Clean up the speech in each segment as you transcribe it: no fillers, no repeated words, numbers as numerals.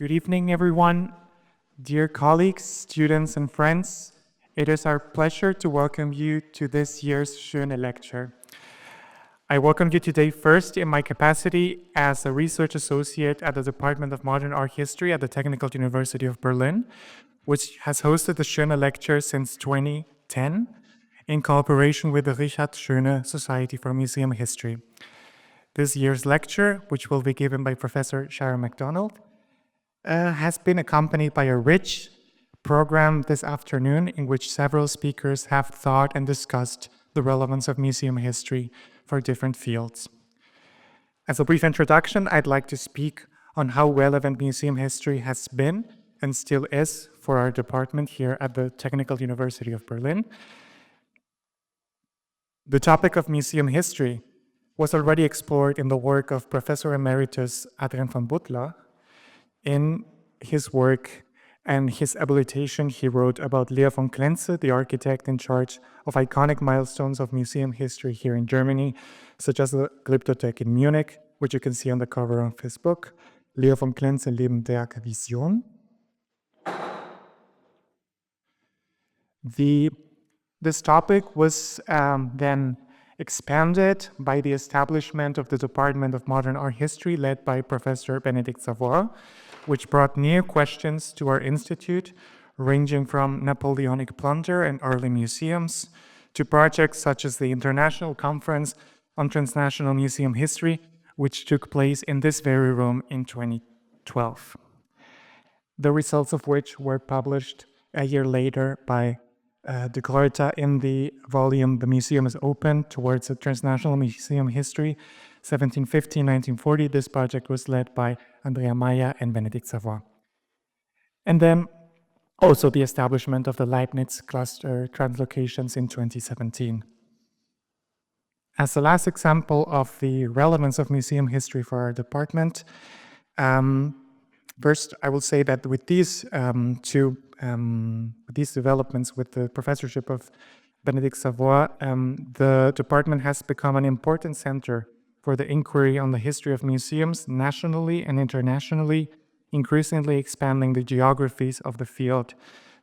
Good evening, everyone. Dear colleagues, students, and friends, it is our pleasure to welcome you to this year's Schöne lecture. I welcome you today first in my capacity as a research associate at the Department of Modern Art History at the Technical University of Berlin, which has hosted the Schöne lecture since 2010 in cooperation with the Richard-Schöne Society for Museum History. This year's lecture, which will be given by Professor Sharon Macdonald, has been accompanied by a rich program this afternoon in which several speakers have thought and discussed the relevance of museum history for different fields. As a brief introduction, I'd like to speak on how relevant museum history has been and still is for our department here at the Technical University of Berlin. The topic of museum history was already explored in the work of Professor Emeritus Adrian van Butler. In his work and his habilitation, he wrote about Leo von Klenze, the architect in charge of iconic milestones of museum history here in Germany, such as the Glyptothek in Munich, which you can see on the cover of his book, Leo von Klenze, Leben, Werk, Vision. This topic was then expanded by the establishment of the Department of Modern Art History led by Professor Benedict Savoy, which brought new questions to our institute, ranging from Napoleonic plunder and early museums to projects such as the International Conference on Transnational Museum History, which took place in this very room in 2012. The results of which were published a year later by De Gruyter in the volume The Museum is Open Towards a Transnational Museum History, 1750-1940. This project was led by Andrea Maya and Benedict Savoy. And then also the establishment of the Leibniz cluster translocations in 2017. As the last example of the relevance of museum history for our department, first I will say that with these these developments with the professorship of Benedict Savoy, the department has become an important center for the inquiry on the history of museums nationally and internationally, increasingly expanding the geographies of the field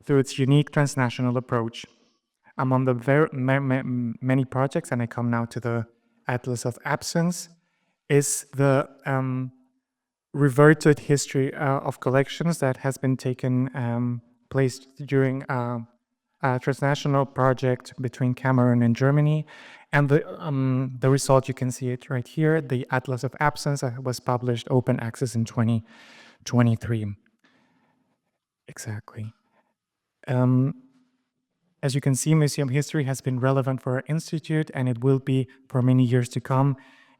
through its unique transnational approach. Among the many projects, and I come now to the Atlas of Absence, is the reverted history of collections that has been taken place during a transnational project between Cameroon and Germany. And the result, you can see it right here, the Atlas of Absence was published open access in 2023. Exactly. As you can see, museum history has been relevant for our institute, and it will be for many years to come.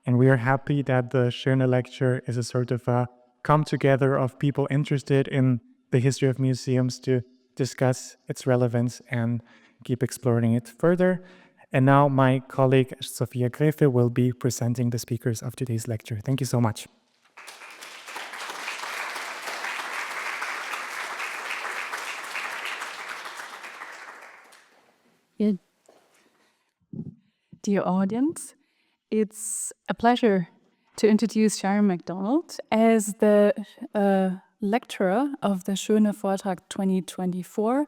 And we are happy that the Schöne lecture is a sort of a come together of people interested in the history of museums to discuss its relevance and keep exploring it further. And now my colleague Sophia Grefe will be presenting the speakers of today's lecture. Thank you so much. Good. Dear audience, it's a pleasure to introduce Sharon Macdonald as the lecturer of the Schöne Vortrag 2024,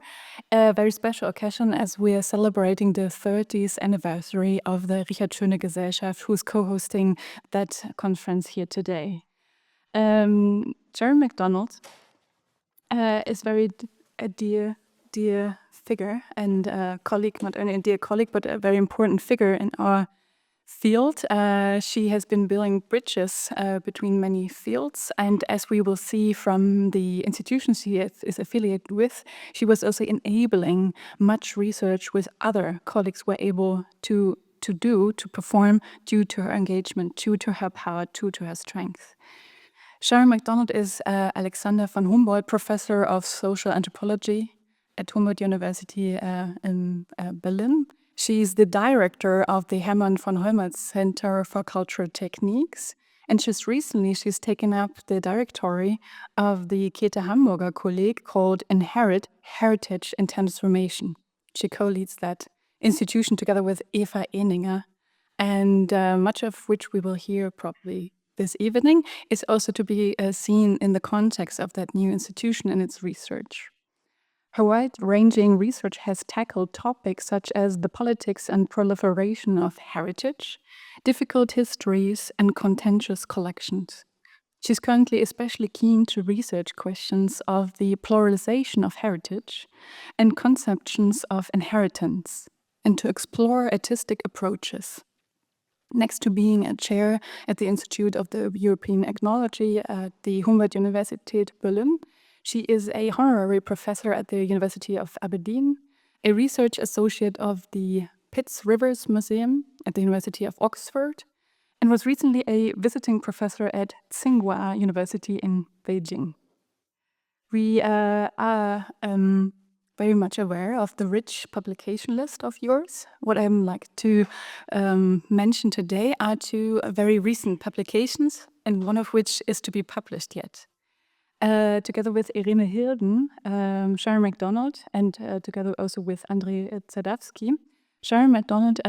a very special occasion as we are celebrating the 30th anniversary of the Richard-Schöne Gesellschaft, who's co-hosting that conference here today. Sharon Macdonald is very a dear figure and a colleague, not only a dear colleague, but a very important figure in our field. She has been building bridges between many fields, and as we will see from the institutions she is affiliated with, she was also enabling much research with other colleagues were able to perform due to her engagement, due to her power, due to her strength. Sharon Macdonald is Alexander von Humboldt Professor of Social Anthropology at Humboldt University in Berlin. She's the director of the Hermann von Helmholtz Center for Cultural Techniques. And just recently, she's taken up the directory of the Käthe Hamburger Kolleg called Inherit, Heritage and Transformation. She co-leads that institution together with Eva Eninger, and much of which we will hear probably this evening is also to be seen in the context of that new institution and its research. Her wide-ranging research has tackled topics such as the politics and proliferation of heritage, difficult histories, and contentious collections. She's currently especially keen to research questions of the pluralization of heritage and conceptions of inheritance, and to explore artistic approaches. Next to being a chair at the Institute of the European Ethnology at the Universität Berlin, she is a honorary professor at the University of Aberdeen, a research associate of the Pitts Rivers Museum at the University of Oxford, and was recently a visiting professor at Tsinghua University in Beijing. We are very much aware of the rich publication list of yours. What I'd like to mention today are two very recent publications, and one of which is to be published yet. Together with Irene Hirden, Sharon Macdonald, and together also with Andrzej Zadawski, Sharon Macdonald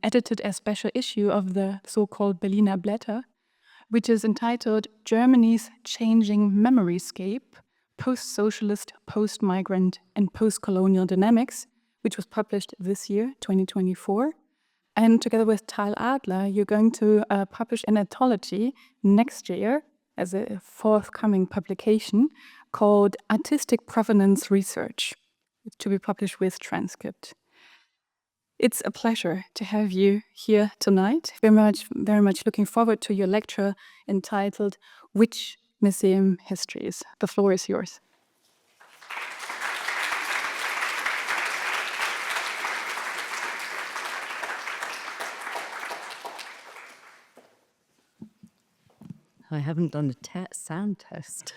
edited a special issue of the so-called Berliner Blätter, which is entitled Germany's Changing Memoryscape, Post-Socialist, Post-Migrant, and Post-Colonial Dynamics, which was published this year, 2024. And together with Tal Adler, you're going to publish an anthology next year as a forthcoming publication called Artistic Provenance Research, to be published with transcript. It's a pleasure to have you here tonight. Very much looking forward to your lecture entitled Which Museum Histories? The floor is yours. I haven't done a sound test.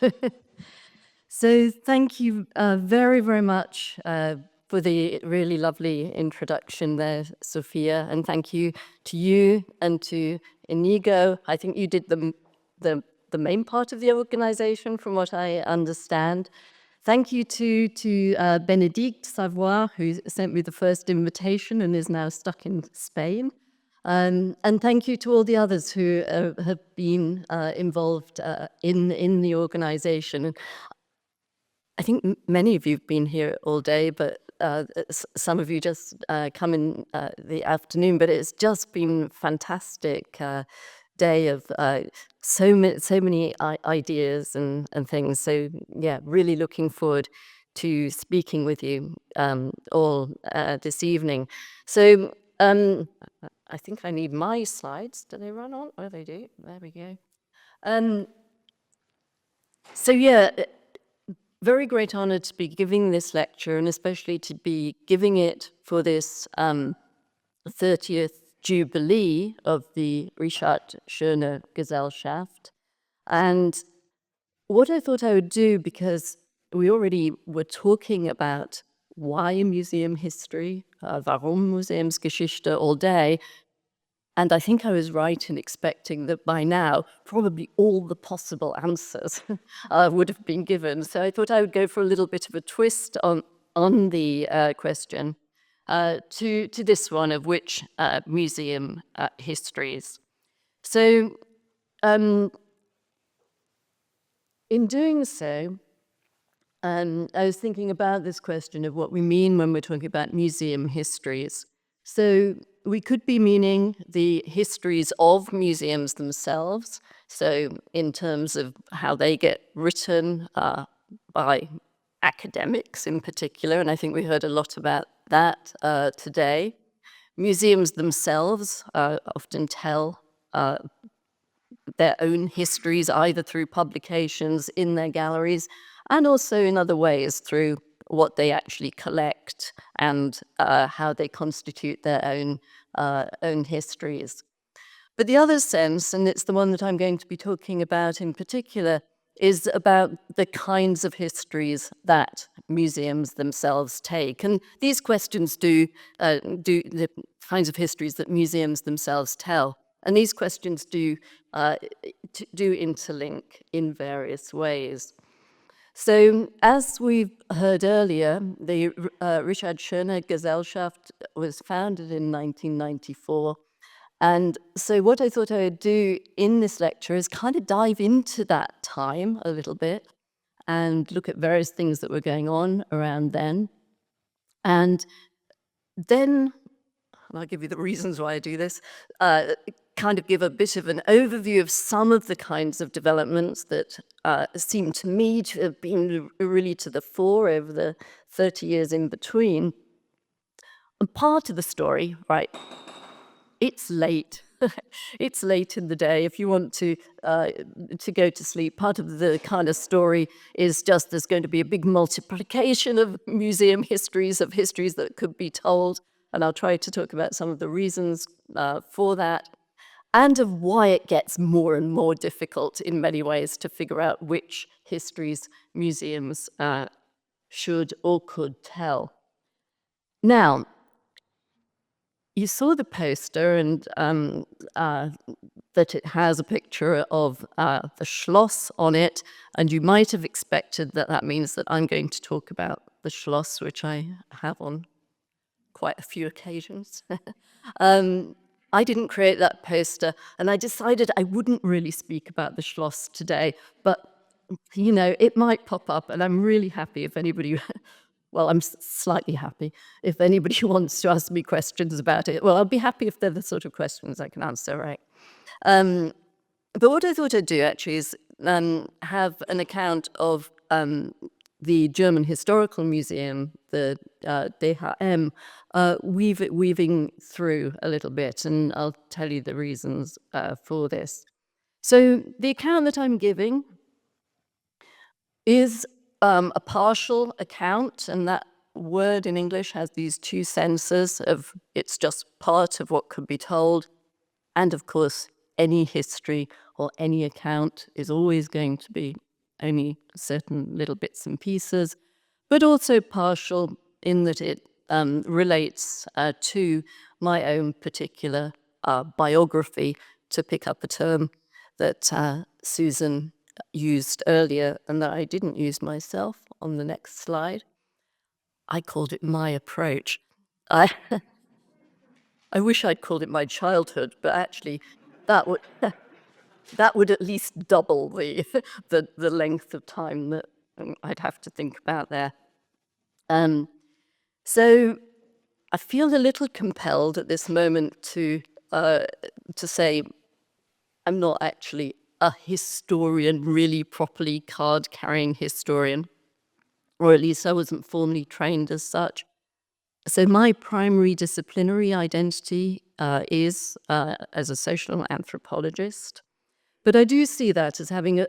So thank you very, very much for the really lovely introduction there, Sophia. And thank you to you and to Inigo. I think you did the main part of the organization, from what I understand. Thank you to Bénédicte Savoie, who sent me the first invitation and is now stuck in Spain. And thank you to all the others who have been involved in the organization. I think many of you have been here all day, but some of you just come in the afternoon. But it's just been fantastic day of so many ideas and things. So yeah, really looking forward to speaking with you all this evening. So I think I need my slides. Do they run on? Oh, they do. There we go. So yeah, very great honor to be giving this lecture, and especially to be giving it for this 30th Jubilee of the Richard-Schöne Gesellschaft. And what I thought I would do, because we already were talking about why museum history, Warum Museumsgeschichte all day, and I think I was right in expecting that by now, probably all the possible answers would have been given. So I thought I would go for a little bit of a twist on the question to this one of which museum histories. So in doing so, I was thinking about this question of what we mean when we're talking about museum histories. So we could be meaning the histories of museums themselves, so in terms of how they get written by academics in particular, and I think we heard a lot about that today. Museums themselves often tell their own histories, either through publications in their galleries, and also in other ways through what they actually collect and how they constitute their own histories. But the other sense, and it's the one that I'm going to be talking about in particular, is about the kinds of histories that museums themselves take. And these questions do the kinds of histories that museums themselves tell. And these questions do interlink in various ways. So, as we've heard earlier, the Richard-Schöne Gesellschaft was founded in 1994, And so what I thought I would do in this lecture is kind of dive into that time a little bit and look at various things that were going on around then. And then, and I'll give you the reasons why I do this, kind of give a bit of an overview of some of the kinds of developments that seem to me to have been really to the fore over the 30 years in between. And part of the story, right, it's late. It's late in the day. If you want to go to sleep, part of the kind of story is just there's going to be a big multiplication of museum histories, of histories that could be told. And I'll try to talk about some of the reasons for that, and of why it gets more and more difficult in many ways to figure out which histories museums should or could tell. Now, you saw the poster, and that it has a picture of the Schloss on it, and you might have expected that that means that I'm going to talk about the Schloss, which I have on quite a few occasions. I didn't create that poster, and I decided I wouldn't really speak about the Schloss today, but you know, it might pop up, and I'm really happy if anybody well, I'm slightly happy if anybody wants to ask me questions about it. Well, I'll be happy if they're the sort of questions I can answer, right? But what I thought I'd do actually is have an account of the German Historical Museum, the DHM, weaving through a little bit, and I'll tell you the reasons for this. So the account that I'm giving is a partial account, and that word in English has these two senses of it's just part of what could be told, and of course any history or any account is always going to be only certain little bits and pieces, but also partial in that it relates to my own particular biography, to pick up a term that Susan used earlier and that I didn't use myself on the next slide. I called it my approach. I wish I'd called it my childhood, but actually that would at least double the length of time that I'd have to think about there. So I feel a little compelled at this moment to say I'm not actually a historian, really properly card-carrying historian, or at least I wasn't formally trained as such. So my primary disciplinary identity is as a social anthropologist, but I do see that as having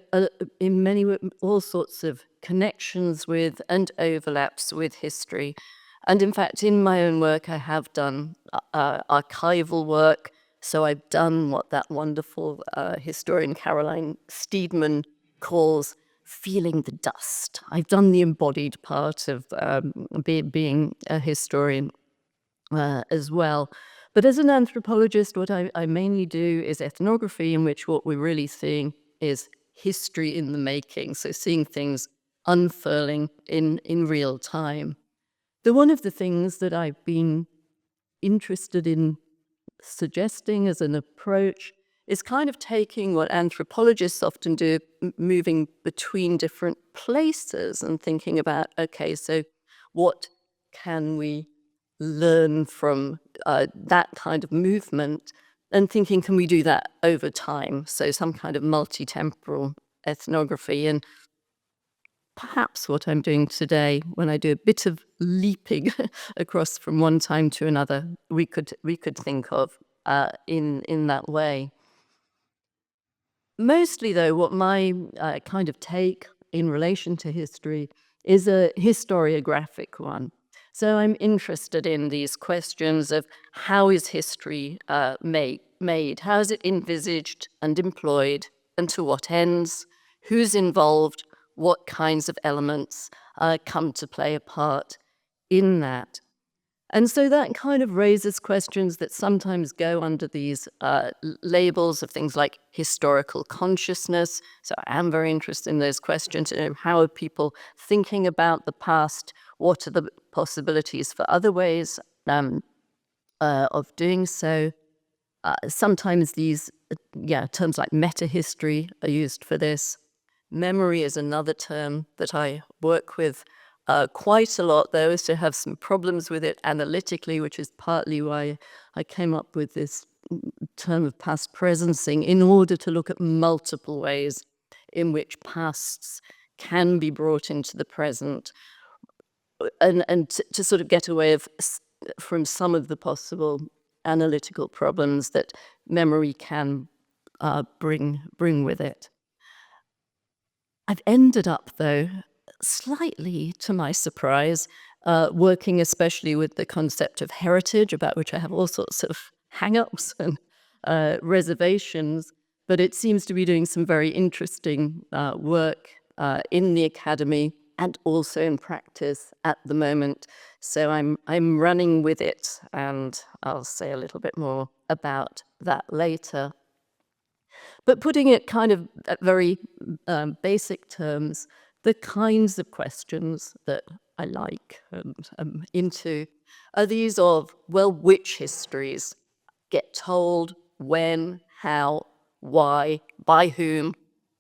in many all sorts of connections with and overlaps with history. And in fact, in my own work, I have done archival work. So I've done what that wonderful historian Caroline Steedman calls feeling the dust. I've done the embodied part of being a historian as well. But as an anthropologist, what I mainly do is ethnography, in which what we're really seeing is history in the making, so seeing things unfurling in real time. One of the things that I've been interested in suggesting as an approach is kind of taking what anthropologists often do, moving between different places and thinking about, okay, so what can we learn from that kind of movement, and thinking, can we do that over time? So some kind of multi-temporal ethnography. And perhaps what I'm doing today, when I do a bit of leaping across from one time to another, we could think of in that way. Mostly, though, what my kind of take in relation to history is a historiographic one. So I'm interested in these questions of how is history made? How is it envisaged and employed, and to what ends? Who's involved? What kinds of elements come to play a part in that? And so that kind of raises questions that sometimes go under these labels of things like historical consciousness. So I am very interested in those questions. You know, how are people thinking about the past? What are the possibilities for other ways of doing so? Sometimes these, terms like meta-history are used for this. Memory is another term that I work with quite a lot. Though I also have some problems with it analytically, which is partly why I came up with this term of past presencing, in order to look at multiple ways in which pasts can be brought into the present, and to sort of get away from some of the possible analytical problems that memory can bring with it. I've ended up, though, slightly to my surprise, working especially with the concept of heritage, about which I have all sorts of hang-ups and reservations, but it seems to be doing some very interesting work in the academy and also in practice at the moment. So I'm running with it, and I'll say a little bit more about that later. But putting it kind of at very basic terms, the kinds of questions that I like and I'm into are these of, well, which histories get told, when, how, why, by whom,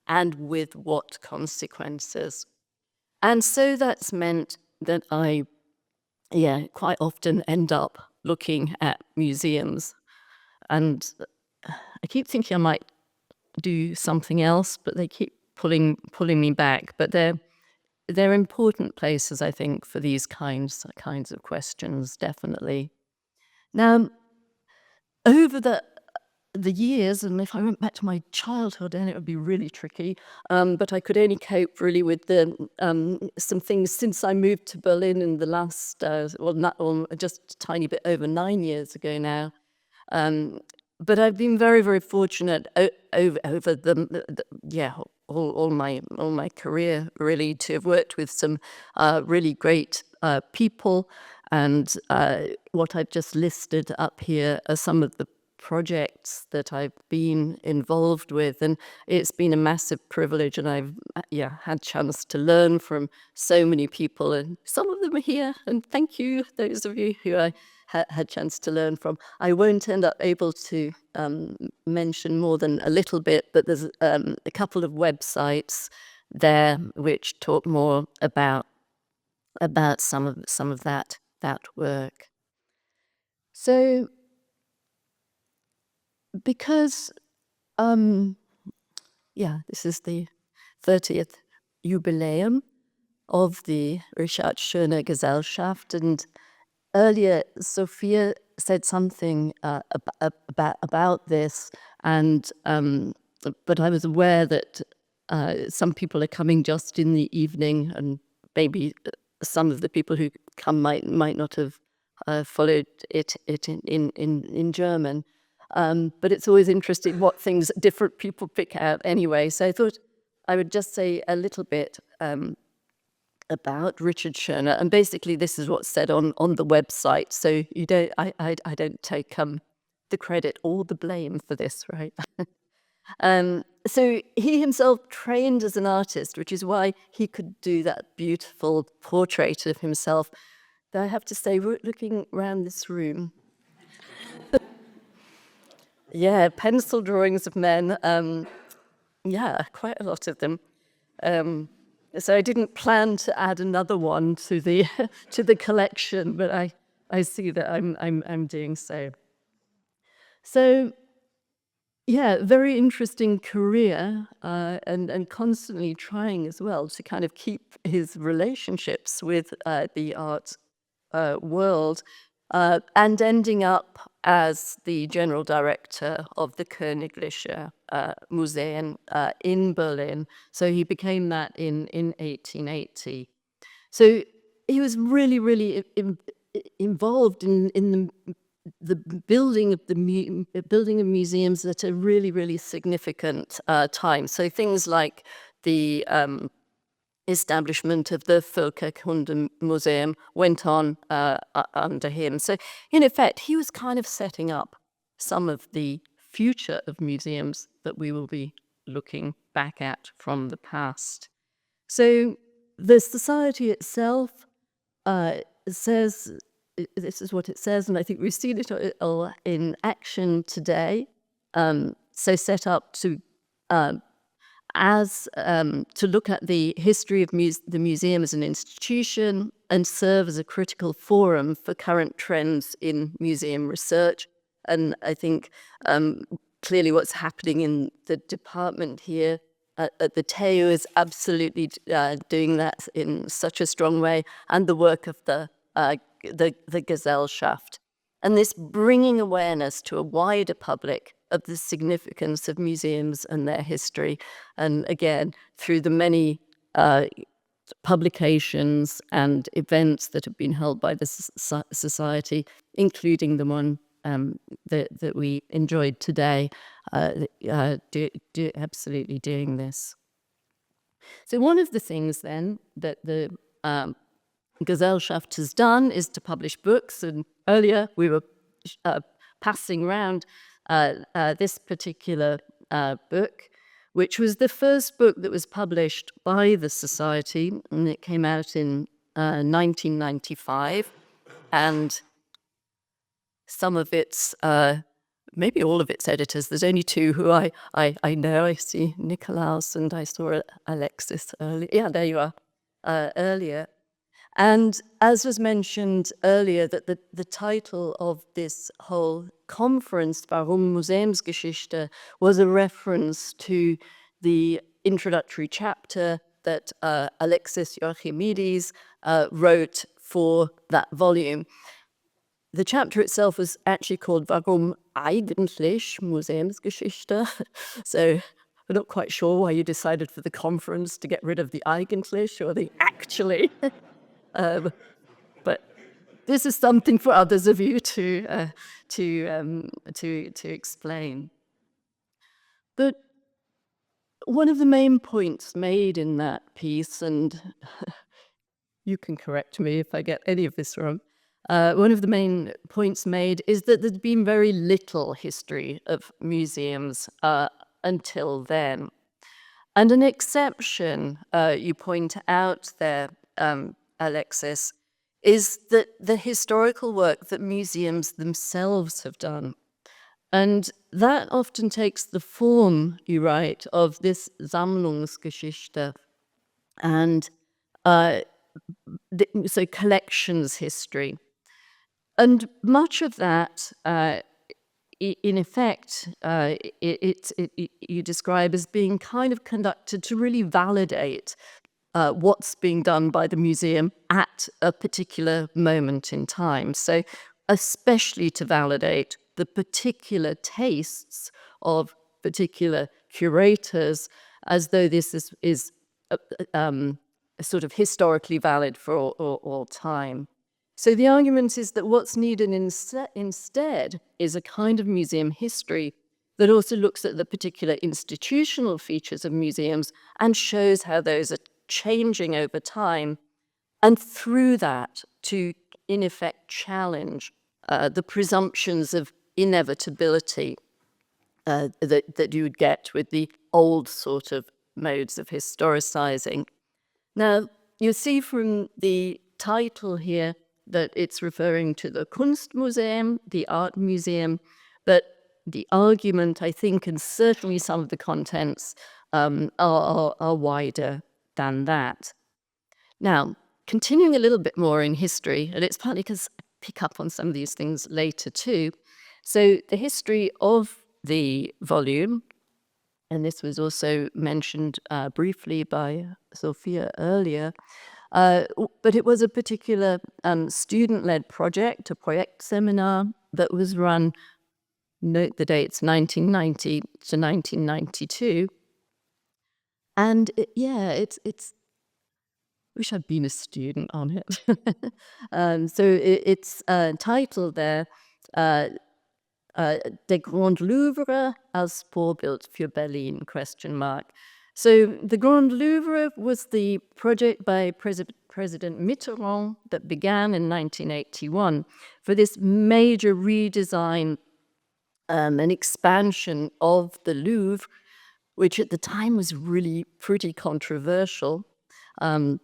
and with what consequences. And so that's meant that I, quite often end up looking at museums. And I keep thinking I might do something else, but they keep pulling me back. But they're important places, I think, for these kinds of questions, definitely. Now, over the years, and if I went back to my childhood, then it would be really tricky. But I could only cope really with the some things since I moved to Berlin in the last, just a tiny bit over 9 years ago now. But I've been very, very fortunate over all my career, really, to have worked with some really great people. And what I've just listed up here are some of the projects that I've been involved with, and it's been a massive privilege, and I've had chance to learn from so many people, and some of them are here, and thank you, those of you who I had chance to learn from. I won't end up able to mention more than a little bit, but there's a couple of websites there which talk more about some of that work. So because this is the 30th Jubiläum of the Richard-Schöne Gesellschaft, and earlier Sophia said something about this, and but I was aware that some people are coming just in the evening, and maybe some of the people who come might not have followed it in German. But it's always interesting what things different people pick out anyway. So I thought I would just say a little bit about Richard-Schöne, and basically this is what's said on the website. So you don't, I don't take the credit or the blame for this, right? So he himself trained as an artist, which is why he could do that beautiful portrait of himself. Though I have to say, looking around this room, pencil drawings of men, quite a lot of them. So I didn't plan to add another one to the to the collection, but I see that I'm doing so. So very interesting career, and constantly trying as well to kind of keep his relationships with the art world, and ending up as the general director of the Königliche Museum in Berlin. So he became that in 1880. So he was really, really involved in the building of museums at a really, really significant time. So things like the establishment of the Völkerkunde Museum went on under him. So in effect, he was kind of setting up some of the future of museums that we will be looking back at from the past. So the society itself says this is what it says, and I think we've seen it in action today. So set up to to look at the history of the museum as an institution and serve as a critical forum for current trends in museum research. And I think clearly what's happening in the department here at the TEU is absolutely doing that in such a strong way, and the work of the Gesellschaft. And this bringing awareness to a wider public of the significance of museums and their history. And again, through the many publications and events that have been held by the Society, including the one that we enjoyed today, absolutely doing this. So one of the things then that the Gesellschaft has done is to publish books, and earlier we were passing around this particular book, which was the first book that was published by the Society, and it came out in 1995, and some of its, maybe all of its editors, there's only two who I know. I see Nikolaus and I saw Alexis earlier. Yeah, there you are, earlier. And as was mentioned earlier, that the title of this whole conference, Warum Museumsgeschichte, was a reference to the introductory chapter that Alexis Joachimides wrote for that volume. The chapter itself was actually called Warum eigentlich Museumsgeschichte? So I'm not quite sure why you decided for the conference to get rid of the eigentlich or the actually. But this is something for others of you to explain. But one of the main points made in that piece, and you can correct me if I get any of this wrong, one of the main points made is that there's been very little history of museums until then. And an exception, you point out there, Alexis, is that the historical work that museums themselves have done. And that often takes the form, you write, of this Sammlungsgeschichte, and so collections history. And much of that, in effect, you describe as being kind of conducted to really validate what's being done by the museum at a particular moment in time. So especially to validate the particular tastes of particular curators, as though this is sort of historically valid for all time. So the argument is that what's needed instead is a kind of museum history that also looks at the particular institutional features of museums and shows how those are changing over time, and through that to, in effect, challenge the presumptions of inevitability that you would get with the old sort of modes of historicizing. Now, you see from the title here that it's referring to the Kunstmuseum, the art museum, but the argument, I think, and certainly some of the contents are wider than that. Now, continuing a little bit more in history, and it's partly because I pick up on some of these things later too. So the history of the volume, and this was also mentioned briefly by Sophia earlier, but it was a particular student-led project, a Projektseminar that was run, note the dates, 1990 to 1992. And it's wish I'd been a student on it. So it's titled there, Der Grand Louvre als Vorbild für Berlin, ? So the Grand Louvre was the project by President Mitterrand that began in 1981 for this major redesign and expansion of the Louvre, which at the time was really pretty controversial. And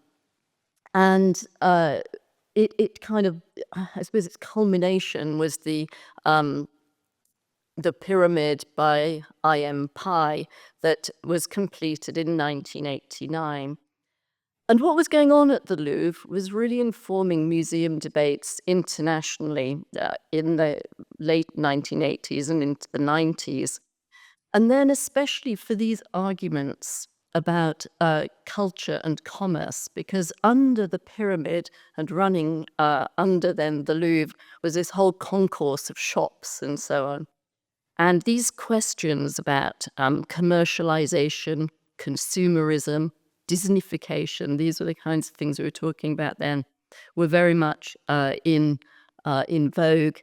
it kind of, I suppose its culmination was the pyramid by I.M. Pei that was completed in 1989. And what was going on at the Louvre was really informing museum debates internationally in the late 1980s and into the 90s. And then especially for these arguments about culture and commerce, because under the pyramid and running under then the Louvre was this whole concourse of shops and so on. And these questions about commercialization, consumerism, Disneyfication, these were the kinds of things we were talking about then, were very much in vogue.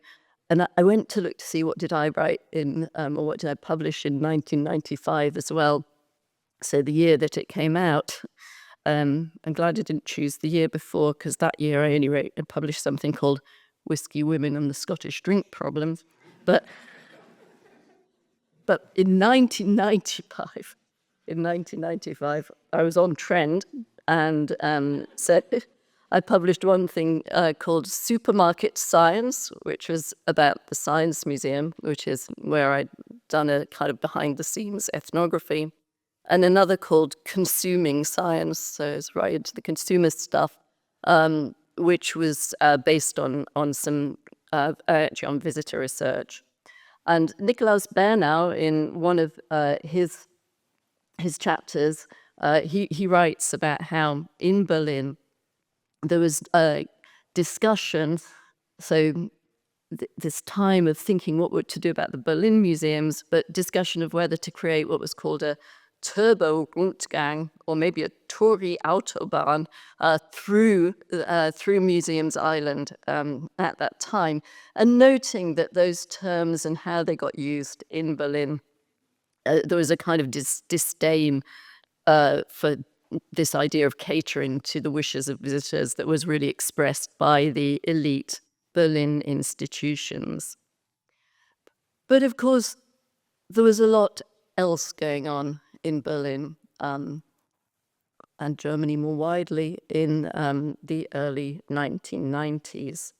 And I went to look to see what did I write in, or what did I publish in 1995 as well. So the year that it came out. I'm glad I didn't choose the year before, because that year I only wrote and published something called Whiskey, Women and the Scottish Drink Problem. But in 1995, I was on trend, and so I published one thing called Supermarket Science, which was about the Science Museum, which is where I'd done a kind of behind-the-scenes ethnography, and another called Consuming Science, so it's right into the consumer stuff, which was based on some actually on visitor research. And Nikolaus Bernau, in one of his chapters, he writes about how in Berlin there was a discussion, so this time of thinking what to do about the Berlin museums, but discussion of whether to create what was called a Turbo-Rundgang, or maybe a Touri-Autobahn, through Museums Island at that time, and noting that those terms and how they got used in Berlin, there was a kind of disdain for this idea of catering to the wishes of visitors that was really expressed by the elite Berlin institutions. But of course, there was a lot else going on in Berlin and Germany more widely in the early 1990s.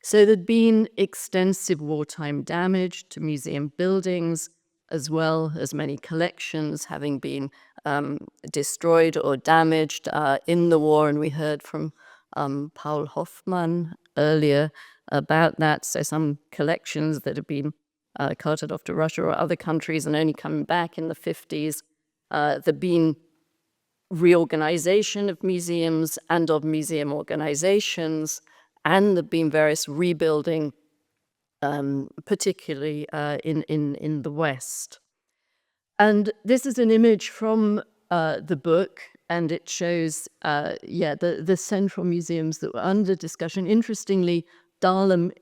So there'd been extensive wartime damage to museum buildings, as well as many collections having been destroyed or damaged in the war. And we heard from Paul Hoffmann earlier about that. So some collections that have been carted off to Russia or other countries and only coming back in the 50s. There'd been reorganization of museums and of museum organizations, and there'd been various rebuilding, particularly in the West. And this is an image from the book, and it shows, the central museums that were under discussion. Interestingly, Dahlem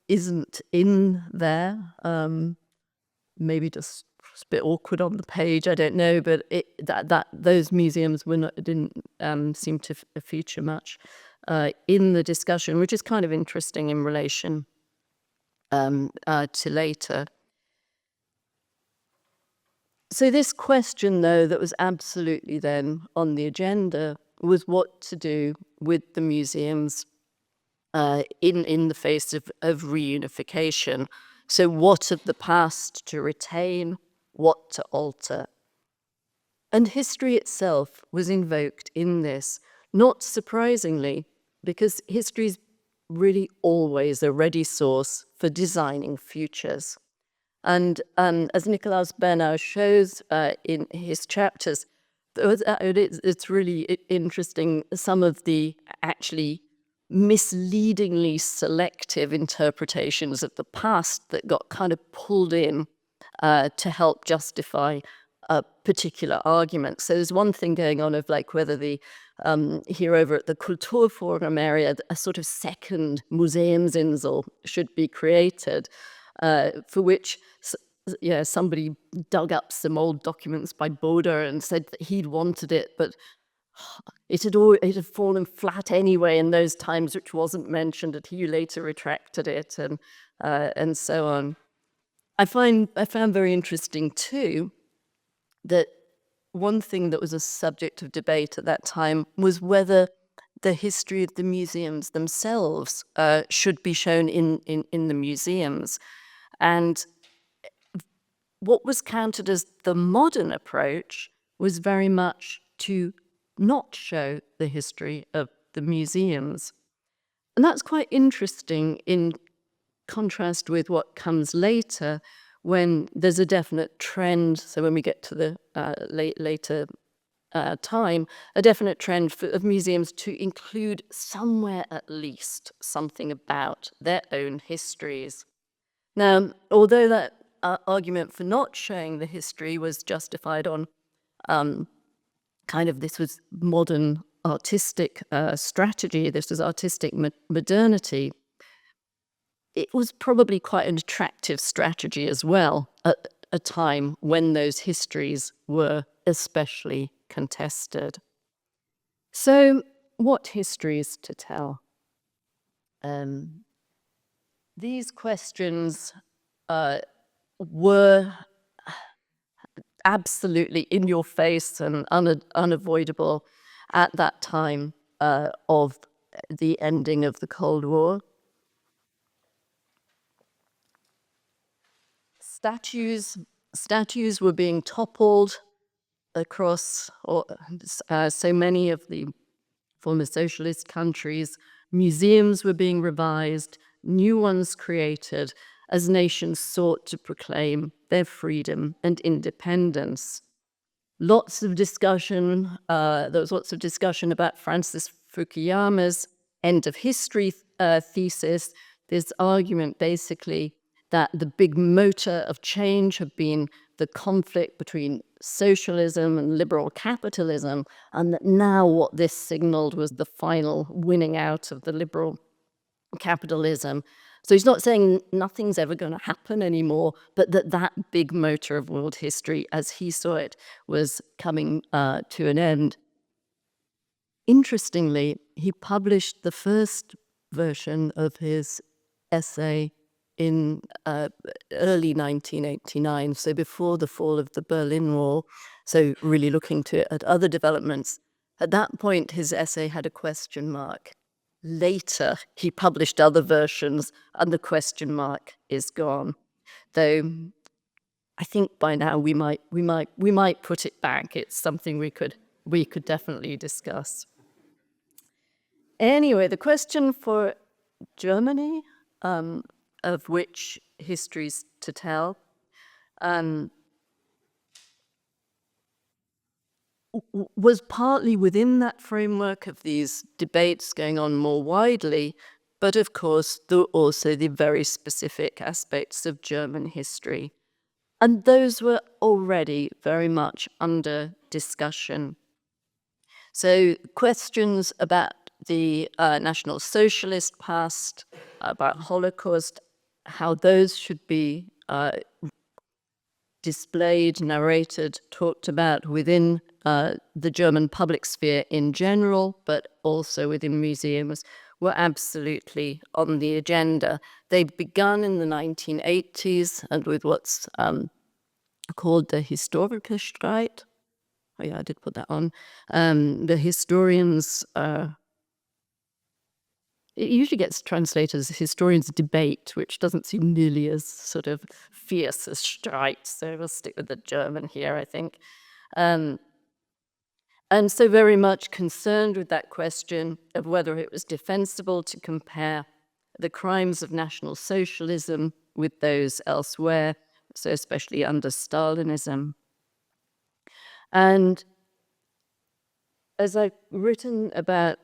isn't in there. Maybe just a bit awkward on the page, I don't know, but those museums didn't seem to feature much in the discussion, which is kind of interesting in relation to later. So this question, though, that was absolutely then on the agenda was what to do with the museums in the face of reunification. So what of the past to retain, what to alter? And history itself was invoked in this, not surprisingly, because history is really always a ready source for designing futures. And as Nikolaus Bernau shows in his chapters, it's really interesting, some of the actually misleadingly selective interpretations of the past that got kind of pulled in to help justify a particular argument. So there's one thing going on of like whether the here over at the Kulturforum area, a sort of second Museumsinsel should be created, for which somebody dug up some old documents by Boder and said that he'd wanted it, but it had fallen flat anyway in those times, which wasn't mentioned, and he later retracted it, and so on. I found very interesting too that one thing that was a subject of debate at that time was whether the history of the museums themselves should be shown in the museums. And what was counted as the modern approach was very much to not show the history of the museums. And that's quite interesting in contrast with what comes later, when there's a definite trend. So when we get to the later time, a definite trend of museums to include somewhere at least something about their own histories. Now, although that argument for not showing the history was justified on this was modern artistic strategy, this was artistic modernity, it was probably quite an attractive strategy as well at a time when those histories were especially contested. So, what histories to tell? These questions were absolutely in your face and unavoidable at that time of the ending of the Cold War. Statues were being toppled across so many of the former socialist countries. Museums were being revised, new ones created, as nations sought to proclaim their freedom and independence. There was lots of discussion about Francis Fukuyama's end of history thesis, this argument basically that the big motor of change had been the conflict between socialism and liberal capitalism, and that now what this signaled was the final winning out of the liberal capitalism. So he's not saying nothing's ever going to happen anymore, but that big motor of world history, as he saw it, was coming to an end. Interestingly, he published the first version of his essay in early 1989, so before the fall of the Berlin Wall, so really looking at other developments. At that point, his essay had a question mark. Later, he published other versions, and the question mark is gone. Though I think by now we might put it back. It's something we could definitely discuss. Anyway, the question for Germany, of which histories to tell, was partly within that framework of these debates going on more widely, but of course there were also the very specific aspects of German history. And those were already very much under discussion. So questions about the National Socialist past, about Holocaust, how those should be displayed, narrated, talked about within the German public sphere in general, but also within museums, were absolutely on the agenda. They'd begun in the 1980s and with what's called the Historikerstreit. Oh yeah, I did put that on. The historians, it usually gets translated as historians' debate, which doesn't seem nearly as sort of fierce as Streit, so we'll stick with the German here, I think. And so very much concerned with that question of whether it was defensible to compare the crimes of National Socialism with those elsewhere, so especially under Stalinism. And as I've written about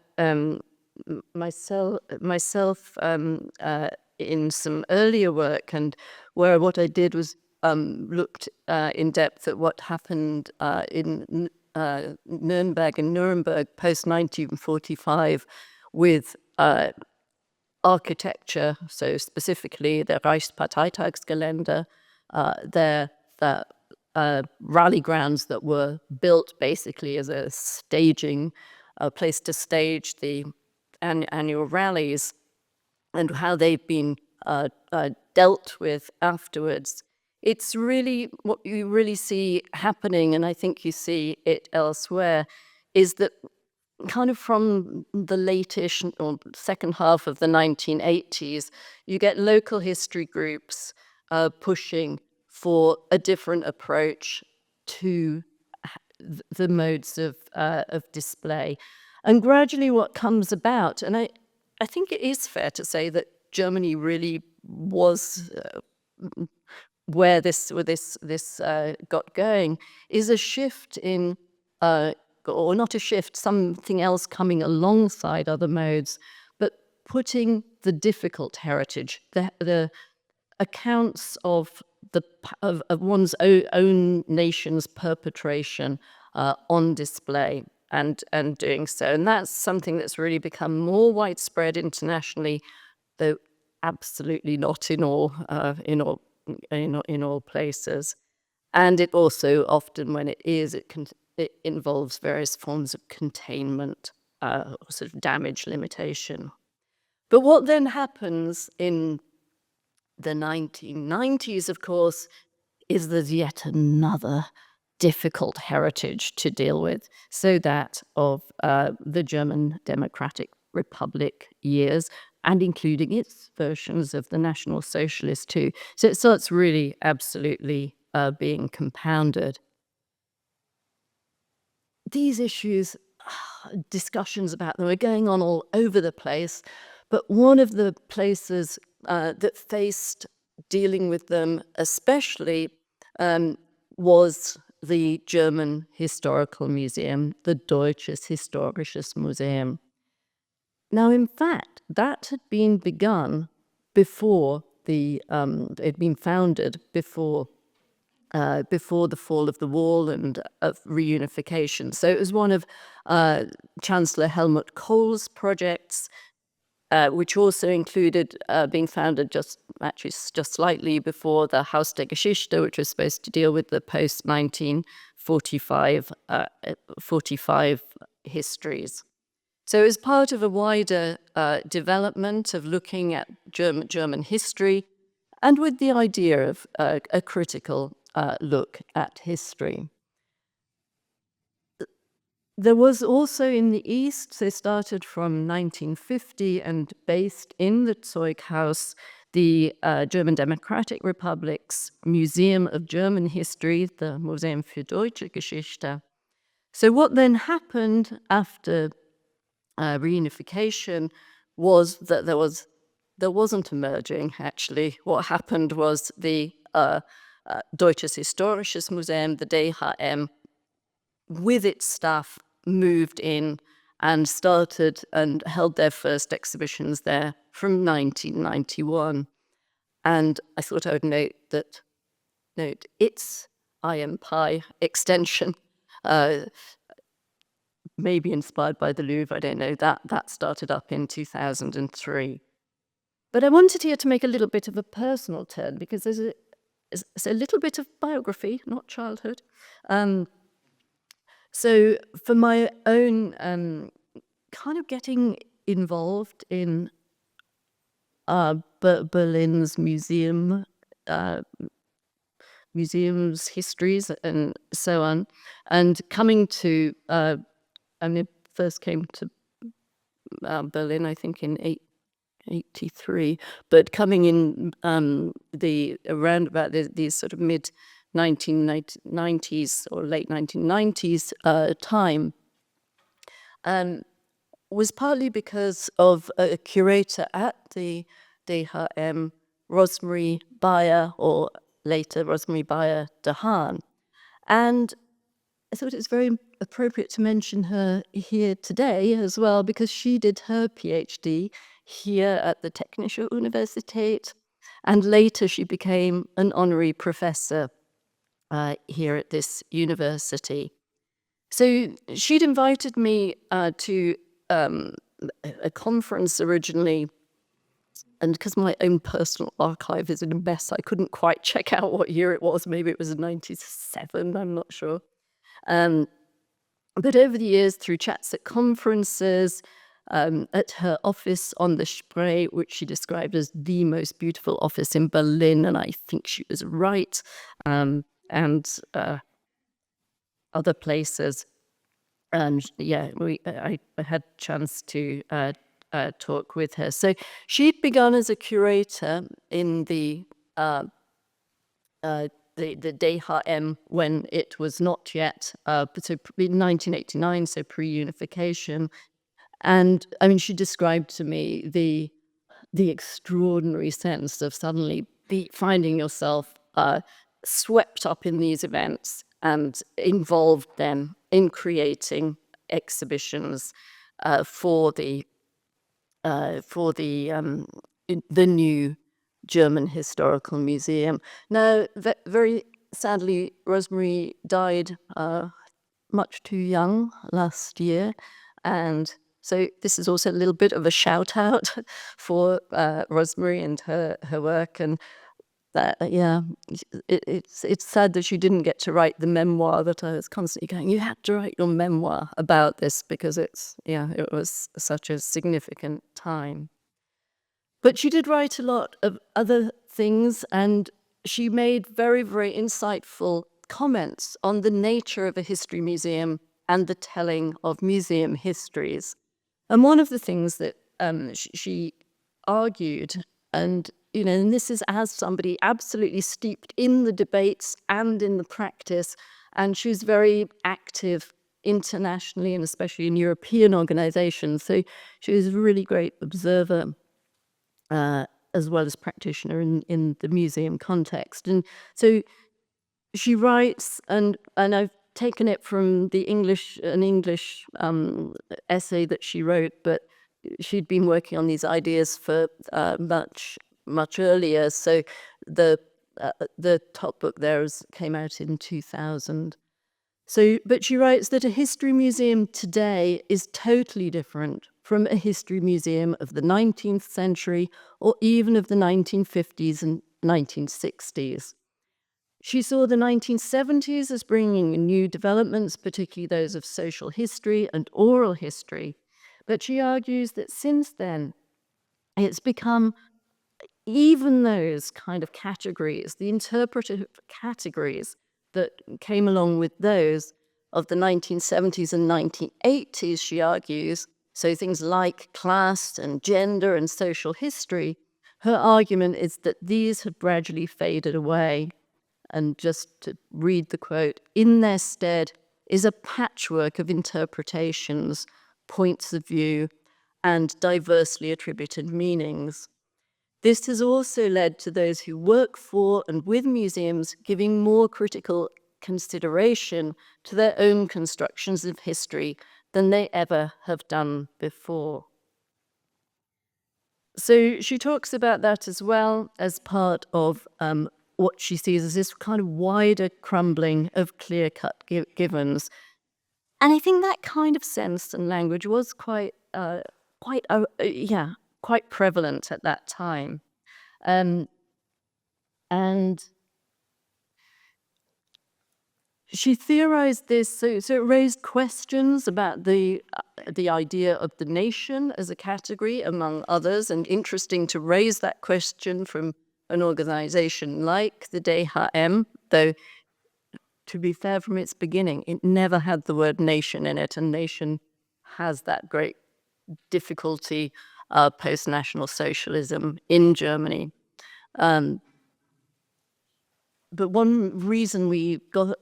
myself in some earlier work, and where what I did was looked in depth at what happened in Nuremberg post-1945 with architecture, so specifically the Reichsparteitagsgelände, the rally grounds that were built basically as a staging place to stage the annual rallies, and how they've been dealt with afterwards. It's really what you really see happening, and I think you see it elsewhere, is that kind of from the late-ish or second half of the 1980s, you get local history groups pushing for a different approach to the modes of display. And gradually what comes about, and I think it is fair to say that Germany really was where this got going, is a shift in, or not a shift, something else coming alongside other modes, but putting the difficult heritage, the accounts of one's own nation's perpetration on display, and doing so. And that's something that's really become more widespread internationally, though absolutely not in all places. And it also often, when it is, it involves various forms of containment, sort of damage limitation. But what then happens in the 1990s, of course, is there's yet another difficult heritage to deal with. So that of the German Democratic Republic years, and including its versions of the National Socialist too. So it starts really absolutely being compounded. These issues, discussions about them are going on all over the place, but one of the places that faced dealing with them especially was the German Historical Museum, the Deutsches Historisches Museum. Now, in fact, that had been begun before it had been founded before the fall of the wall and of reunification. So it was one of Chancellor Helmut Kohl's projects, which also included being founded just slightly before the Haus der Geschichte, which was supposed to deal with the post-1945 histories. So it was part of a wider development of looking at German history, and with the idea of a critical look at history. There was also in the East, they started from 1950 and based in the Zeughaus, the German Democratic Republic's Museum of German History, the Museum für Deutsche Geschichte. So what then happened after reunification was that there wasn't a merging, actually. What happened was the Deutsches Historisches Museum, the DHM, with its staff, moved in and started and held their first exhibitions there from 1991. And I thought I would note its IMPI extension, maybe inspired by the Louvre, I don't know, that started up in 2003. But I wanted here to make a little bit of a personal turn, because there's a little bit of biography, not childhood. So for my own kind of getting involved in Berlin's museums, histories, and so on, and coming to, I first came to Berlin, I think, in 1983, but coming in around about these sort of mid 1990s or late 1990s time, was partly because of a curator at the DHM, Rosemarie Bayer, or later Rosemarie Bayer de Haan. And I thought it's very appropriate to mention her here today as well, because she did her PhD here at the Technische Universität, and later she became an honorary professor here at this university. So she'd invited me to a conference originally, and because my own personal archive is in a mess, I couldn't quite check out what year it was. Maybe it was 97, I'm not sure. But over the years, through chats at conferences, at her office on the Spree, which she described as the most beautiful office in Berlin, and I think she was right, and other places. And yeah, I had a chance to talk with her. So she'd begun as a curator in the DHM when it was not yet, so in 1989, so pre-unification. And I mean, she described to me the extraordinary sense of suddenly finding yourself swept up in these events and involved then in creating exhibitions for the new German Historical Museum. Now, very sadly, Rosemary died much too young last year, and so this is also a little bit of a shout out for Rosemary and her work. And that, yeah, it's sad that she didn't get to write the memoir that I was constantly going, you had to write your memoir about this, because it was such a significant time. But she did write a lot of other things, and she made very, very insightful comments on the nature of a history museum and the telling of museum histories. And one of the things that she argued, and and this is as somebody absolutely steeped in the debates and in the practice, and she was very active internationally and especially in European organizations. So she was a really great observer as well as practitioner in the museum context. And so she writes, and I've taken it from an English essay that she wrote, but she'd been working on these ideas for much earlier. So the top book there came out in 2000. So, but she writes that a history museum today is totally different from a history museum of the 19th century or even of the 1950s and 1960s. She saw the 1970s as bringing new developments, particularly those of social history and oral history. But she argues that since then, it's become even those kind of categories, the interpretive categories that came along with those of the 1970s and 1980s, she argues, so things like class and gender and social history, her argument is that these have gradually faded away. And just to read the quote, in their stead is a patchwork of interpretations, points of view, and diversely attributed meanings. This has also led to those who work for and with museums giving more critical consideration to their own constructions of history than they ever have done before. So she talks about that as well as part of what she sees as this kind of wider crumbling of clear-cut givens. And I think that kind of sense and language was quite prevalent at that time. And she theorized this, so it raised questions about the idea of the nation as a category, among others, and interesting to raise that question from an organization like the DHM, though, to be fair, from its beginning, it never had the word nation in it, and nation has that great difficulty post-National Socialism in Germany. But one reason we got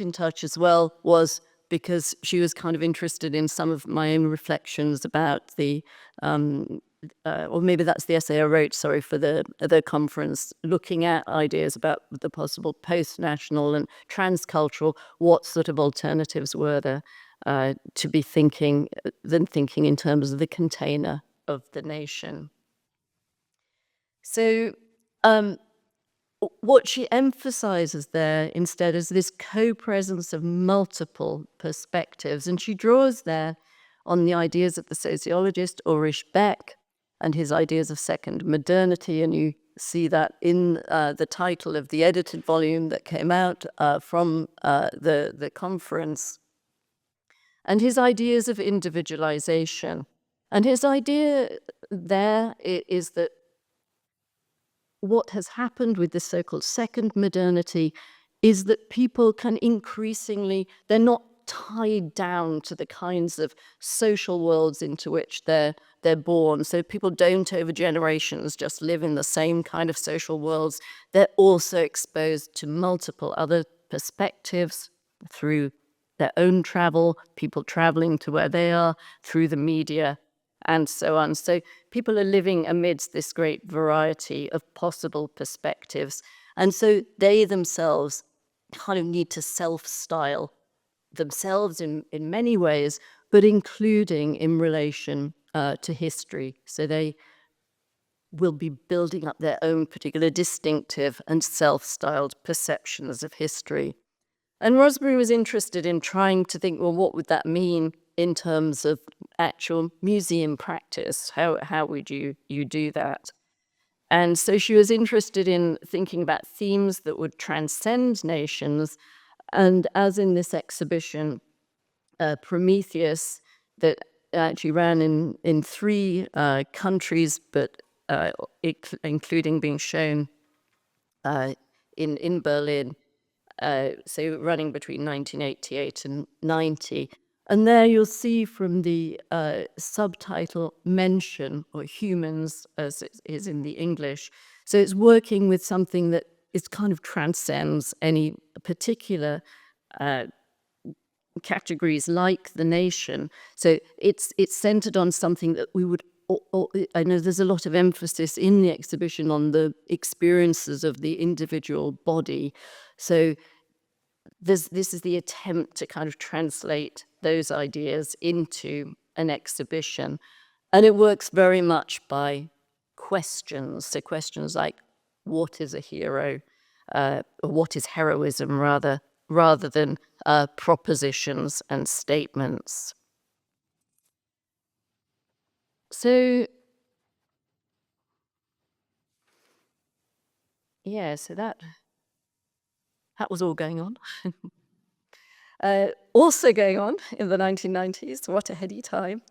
in touch as well was because she was kind of interested in some of my own reflections about the, or maybe that's the essay I wrote, sorry, for the conference, looking at ideas about the possible post-national and transcultural, what sort of alternatives were there to be thinking in terms of the container of the nation. So, what she emphasizes there instead is this co-presence of multiple perspectives. And she draws there on the ideas of the sociologist Ulrich Beck and his ideas of second modernity. And you see that in the title of the edited volume that came out from the conference. And his ideas of individualization. And his idea there is that what has happened with this so-called second modernity is that people can increasingly, they're not tied down to the kinds of social worlds into which they're born. So people don't over generations just live in the same kind of social worlds. They're also exposed to multiple other perspectives through their own travel, people traveling to where they are, through the media, and so on. So people are living amidst this great variety of possible perspectives. And so they themselves kind of need to self-style themselves in many ways, but including in relation to history. So they will be building up their own particular distinctive and self-styled perceptions of history. And Rosemary was interested in trying to think, well, what would that mean in terms of actual museum practice? How would you do that? And so she was interested in thinking about themes that would transcend nations. And as in this exhibition, Prometheus, that actually ran in 3 countries, but including being shown in Berlin, so running between 1988 and 90. And there you'll see from the subtitle mention, or humans as it is in the English. So it's working with something that is kind of transcends any particular categories like the nation. So it's centered on something that we would, I know there's a lot of emphasis in the exhibition on the experiences of the individual body. So this is the attempt to kind of translate those ideas into an exhibition. And it works very much by questions. So questions like, what is a hero? Or what is heroism, rather than propositions and statements. So, yeah, so that was all going on. Also going on in the 1990s, what a heady time.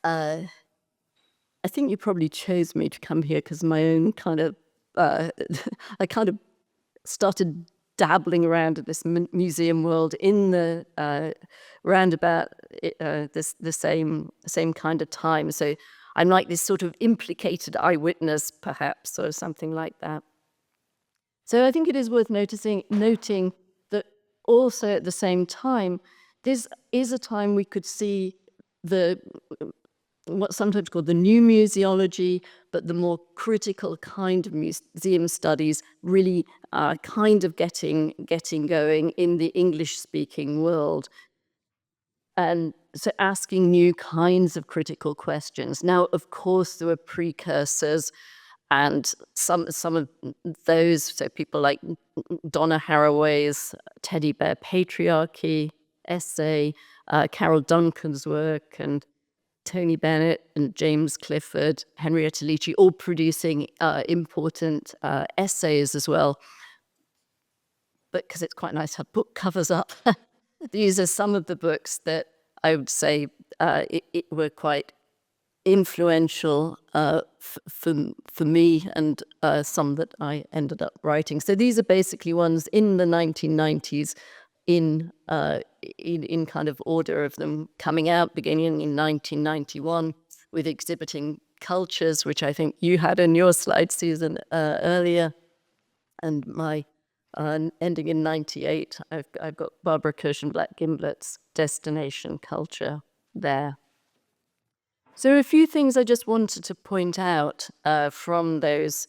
I think you probably chose me to come here because my own kind of, I kind of started dabbling around at this museum world in the roundabout the same kind of time. So I'm like this sort of implicated eyewitness, perhaps, or something like that. So I think it is worth noting that also at the same time, this is a time we could see what's sometimes called the new museology, but the more critical kind of museum studies really kind of getting going in the English-speaking world. And so asking new kinds of critical questions. Now, of course, there were precursors, and some of those, so people like Donna Haraway's Teddy Bear Patriarchy essay, Carol Duncan's work, and Tony Bennett and James Clifford, Henrietta Leachy, all producing important essays as well. But because it's quite nice to have book covers up, these are some of the books that I would say it were quite influential for me, and some that I ended up writing. So these are basically ones in the 1990s in kind of order of them coming out, beginning in 1991 with Exhibiting Cultures, which I think you had in your slide, Susan, earlier, and my ending in 98. I've got Barbara Kirschenblatt-Gimblet's Destination Culture there. So a few things I just wanted to point out from those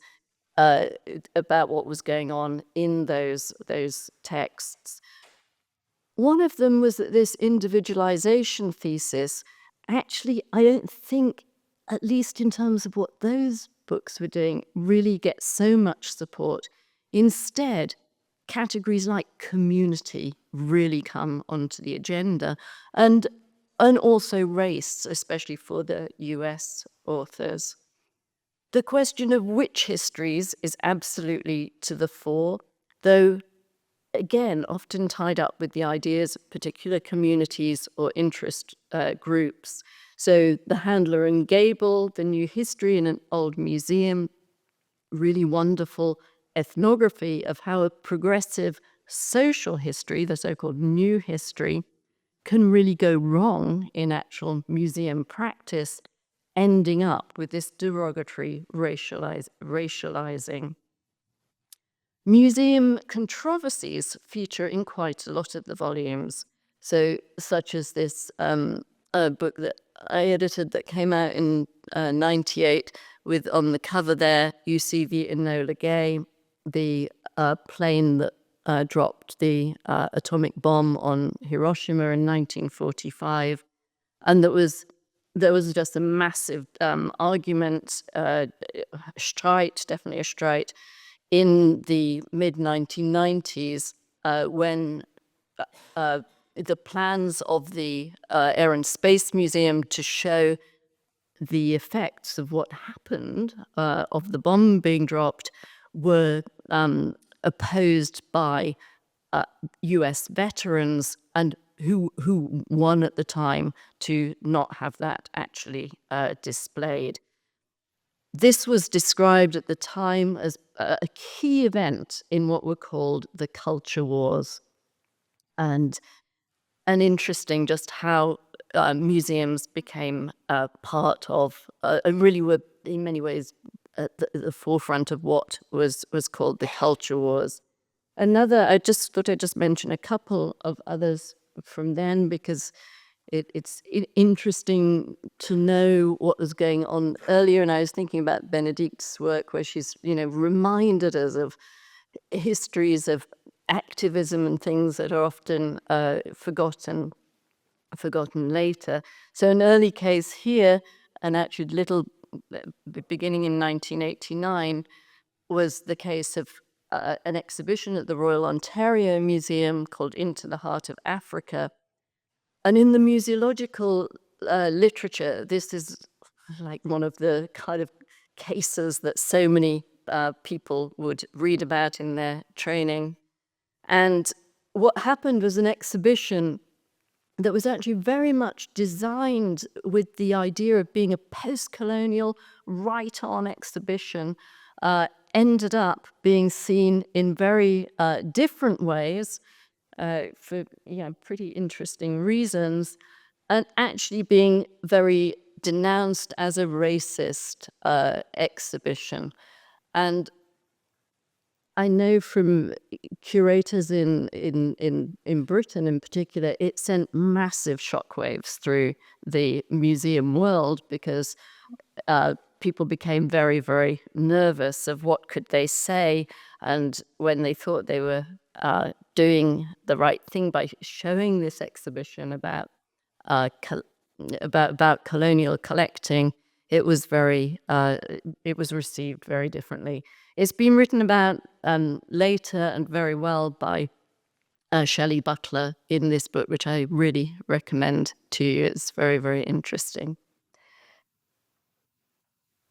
about what was going on in those texts. One of them was that this individualization thesis, actually, I don't think, at least in terms of what those books were doing, really gets so much support. Instead, categories like community really come onto the agenda, and also race, especially for the US authors. The question of which histories is absolutely to the fore, though again, often tied up with the ideas of particular communities or interest groups. So the Handler and Gable, the New History in an Old Museum, really wonderful ethnography of how a progressive social history, the so-called new history, can really go wrong in actual museum practice, ending up with this derogatory racializing. Museum controversies feature in quite a lot of the volumes, so such as this book that I edited that came out in 98, with on the cover there, you see the Enola Gay, the plane that dropped the atomic bomb on Hiroshima in 1945. And there was just a massive argument, definitely a strike, in the mid-1990s when the plans of the Air and Space Museum to show the effects of what happened, of the bomb being dropped, were opposed by US veterans, and who won at the time to not have that actually displayed. This was described at the time as a key event in what were called the culture wars. And interesting just how museums became part of, and really were in many ways at the forefront of what was called the culture wars. I just thought I'd just mention a couple of others from then, because it's interesting to know what was going on earlier. And I was thinking about Benedict's work, where she's, reminded us of histories of activism and things that are often forgotten later. So an early case here, and actually beginning in 1989, was the case of an exhibition at the Royal Ontario Museum called Into the Heart of Africa. And in the museological literature, this is like one of the kind of cases that so many people would read about in their training. And what happened was an exhibition that was actually very much designed with the idea of being a post-colonial, right-on exhibition, ended up being seen in very different ways for pretty interesting reasons, and actually being very denounced as a racist exhibition. And I know from curators in Britain in particular, it sent massive shockwaves through the museum world, because people became very, very nervous of what could they say. And when they thought they were doing the right thing by showing this exhibition about colonial collecting, it was received very differently. It's been written about later and very well by Shelley Butler in this book, which I really recommend to you. It's very, very interesting.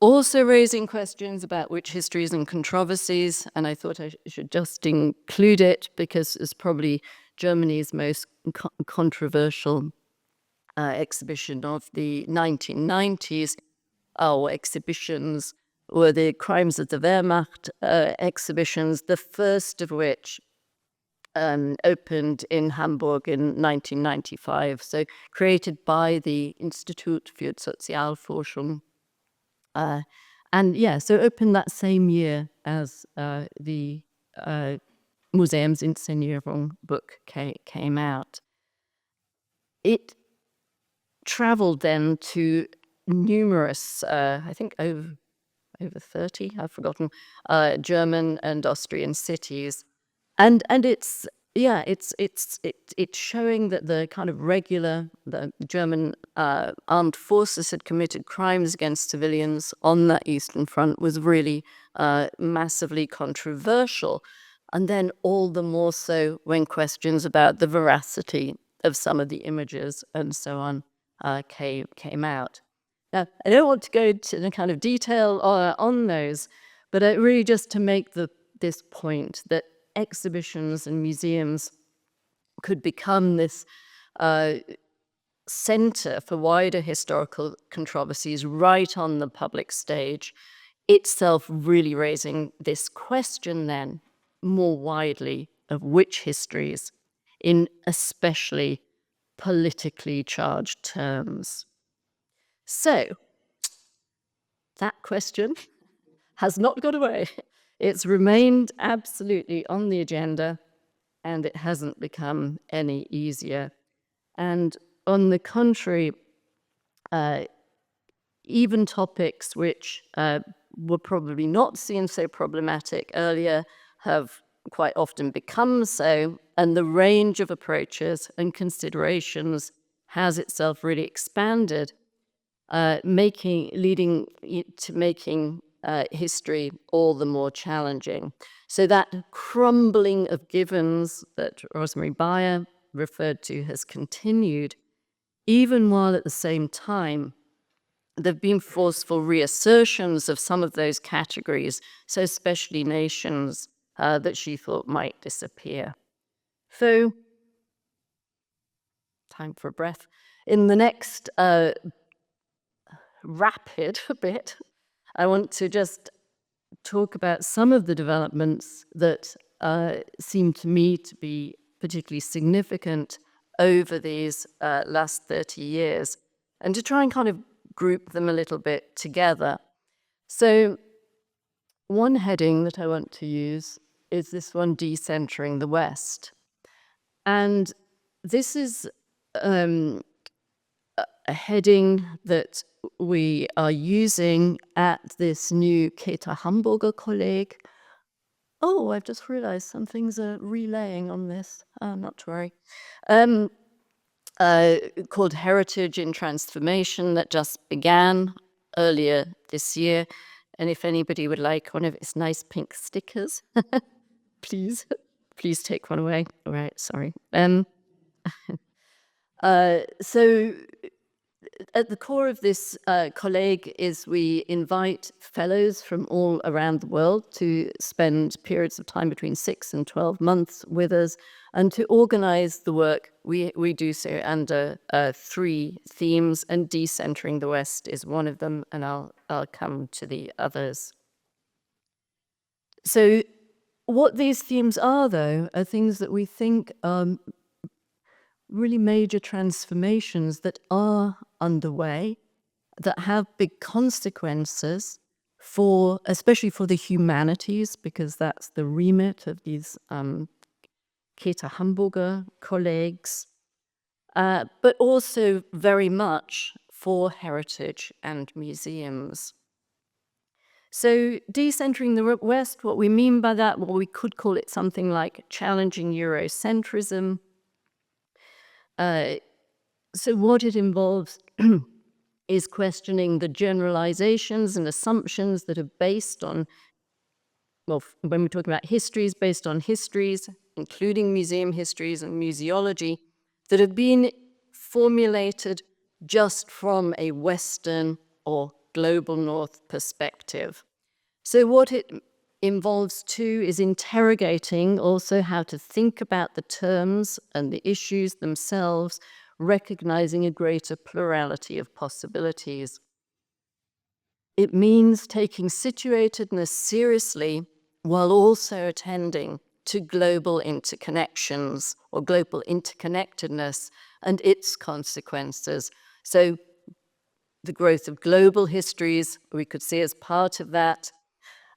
Also raising questions about witch histories and controversies, and I thought I should just include it because it's probably Germany's most controversial exhibition of the 1990s. Our exhibitions were the Crimes of the Wehrmacht exhibitions, the first of which opened in Hamburg in 1995, so created by the Institut für Sozialforschung. So opened that same year as the Museumsinszenierung book came out. It traveled then to numerous, I think over 30, I've forgotten, German and Austrian cities, and it's showing that the kind of the German armed forces had committed crimes against civilians on that Eastern Front was really massively controversial, and then all the more so when questions about the veracity of some of the images and so on came out. Now, I don't want to go into the kind of detail on those, but really just to make this point that exhibitions and museums could become this center for wider historical controversies right on the public stage, itself really raising this question then more widely of which histories in especially politically charged terms. So, that question has not gone away. It's remained absolutely on the agenda, and it hasn't become any easier. And on the contrary, even topics which were probably not seen so problematic earlier have quite often become so, and the range of approaches and considerations has itself really expanded, leading to making history all the more challenging. So that crumbling of givens that Rosemary Bayer referred to has continued, even while at the same time there have been forceful reassertions of some of those categories, so especially nations that she thought might disappear. So, time for a breath. In the next rapid bit, I want to just talk about some of the developments that seem to me to be particularly significant over these last 30 years, and to try and kind of group them a little bit together. So one heading that I want to use is this one, Decentering the West. And this is a heading that we are using at this new Kita Hamburger Kolleg. Oh, I've just realized some things are relaying on this. Not to worry. Called Heritage in Transformation, that just began earlier this year. And if anybody would like one of its nice pink stickers, please take one away. All right, sorry. So at the core of this colleague is we invite fellows from all around the world to spend periods of time between 6 and 12 months with us, and to organize the work. We do so under 3 themes, and Decentering the West is one of them, and I'll come to the others. So what these themes are, though, are things that we think really major transformations that are underway, that have big consequences for, especially for the humanities, because that's the remit of these Kita Hamburger colleagues, but also very much for heritage and museums. So decentering the West, what we mean by that, well, we could call it something like challenging Eurocentrism. So what it involves is questioning the generalizations and assumptions that are based on, well, when we're talking about histories, based on histories, including museum histories and museology, that have been formulated just from a Western or global North perspective. So what it involves too is interrogating also how to think about the terms and the issues themselves, recognizing a greater plurality of possibilities. It means taking situatedness seriously while also attending to global interconnections or global interconnectedness and its consequences. So the growth of global histories we could see as part of that.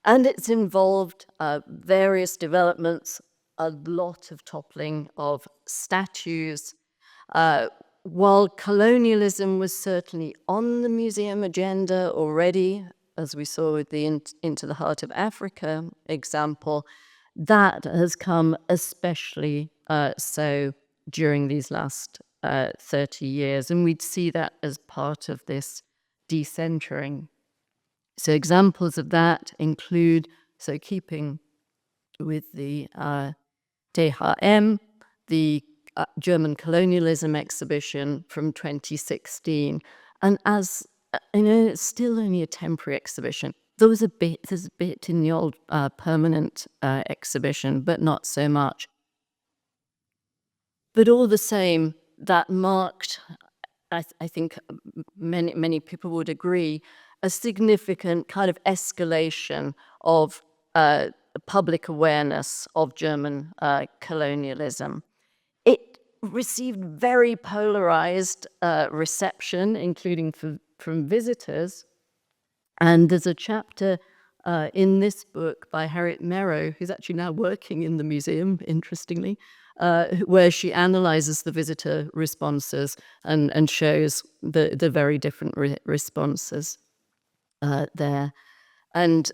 And it's involved various developments, a lot of toppling of statues. While colonialism was certainly on the museum agenda already, as we saw with the Into the Heart of Africa example, that has come especially so during these last 30 years. And we'd see that as part of this decentering. So examples of that include, so keeping with the DHM, the German colonialism exhibition from 2016. And as you know, it's still only a temporary exhibition. There's a bit in the old permanent exhibition, but not so much. But all the same, that marked, I think many people would agree, a significant kind of escalation of public awareness of German colonialism. It received very polarized reception, including from visitors. And there's a chapter in this book by Harriet Merrow, who's actually now working in the museum, interestingly, where she analyzes the visitor responses and shows the very different responses there. And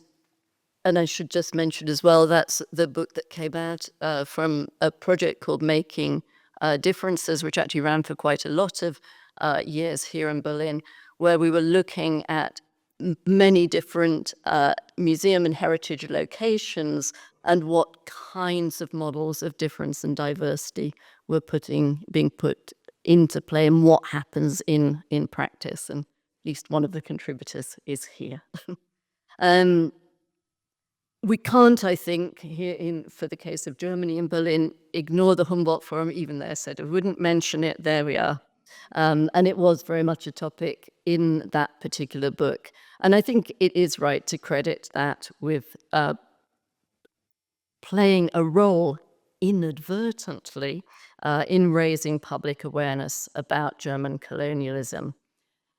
I should just mention as well, that's the book that came out from a project called Making Differences, which actually ran for quite a lot of years here in Berlin, where we were looking at many different museum and heritage locations and what kinds of models of difference and diversity were being put into play and what happens in practice. And at least one of the contributors is here. We can't, I think, here for the case of Germany and Berlin, ignore the Humboldt Forum, even though I said I wouldn't mention it. There we are. And it was very much a topic in that particular book. And I think it is right to credit that with playing a role inadvertently in raising public awareness about German colonialism.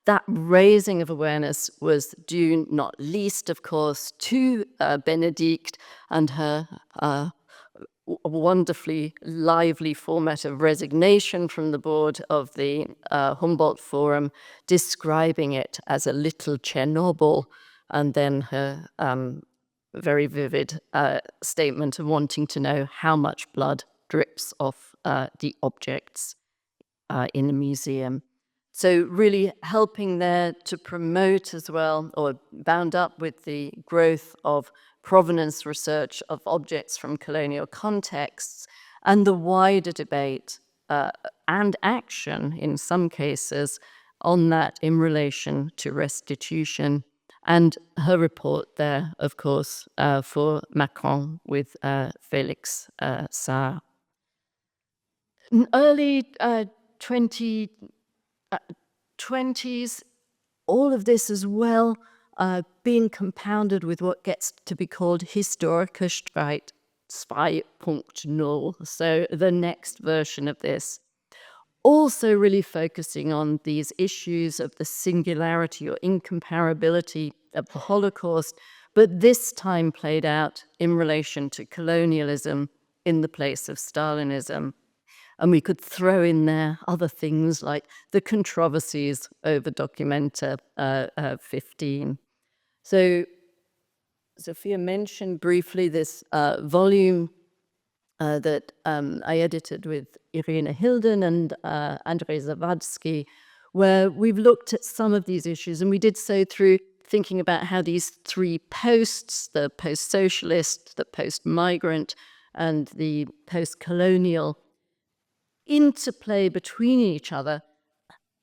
That raising of awareness was due not least, of course, to Benedict and her wonderfully lively format of resignation from the board of the Humboldt Forum, describing it as a little Chernobyl, and then her very vivid statement of wanting to know how much blood drips off the objects in a museum. So really helping there to promote as well, or bound up with the growth of provenance research of objects from colonial contexts and the wider debate and action in some cases on that in relation to restitution. And her report there, of course, for Macron with Felix Saar. In early 2020s, all of this as well being compounded with what gets to be called historischer Streit 2.0, so the next version of this. Also really focusing on these issues of the singularity or incomparability of the Holocaust, but this time played out in relation to colonialism in the place of Stalinism. And we could throw in there other things like the controversies over Documenta 15. So Sophia mentioned briefly this volume that I edited with Irina Hilden and Andrzej Zawadzki, where we've looked at some of these issues, and we did so through thinking about how these three posts, the post-socialist, the post-migrant, and the post-colonial, interplay between each other,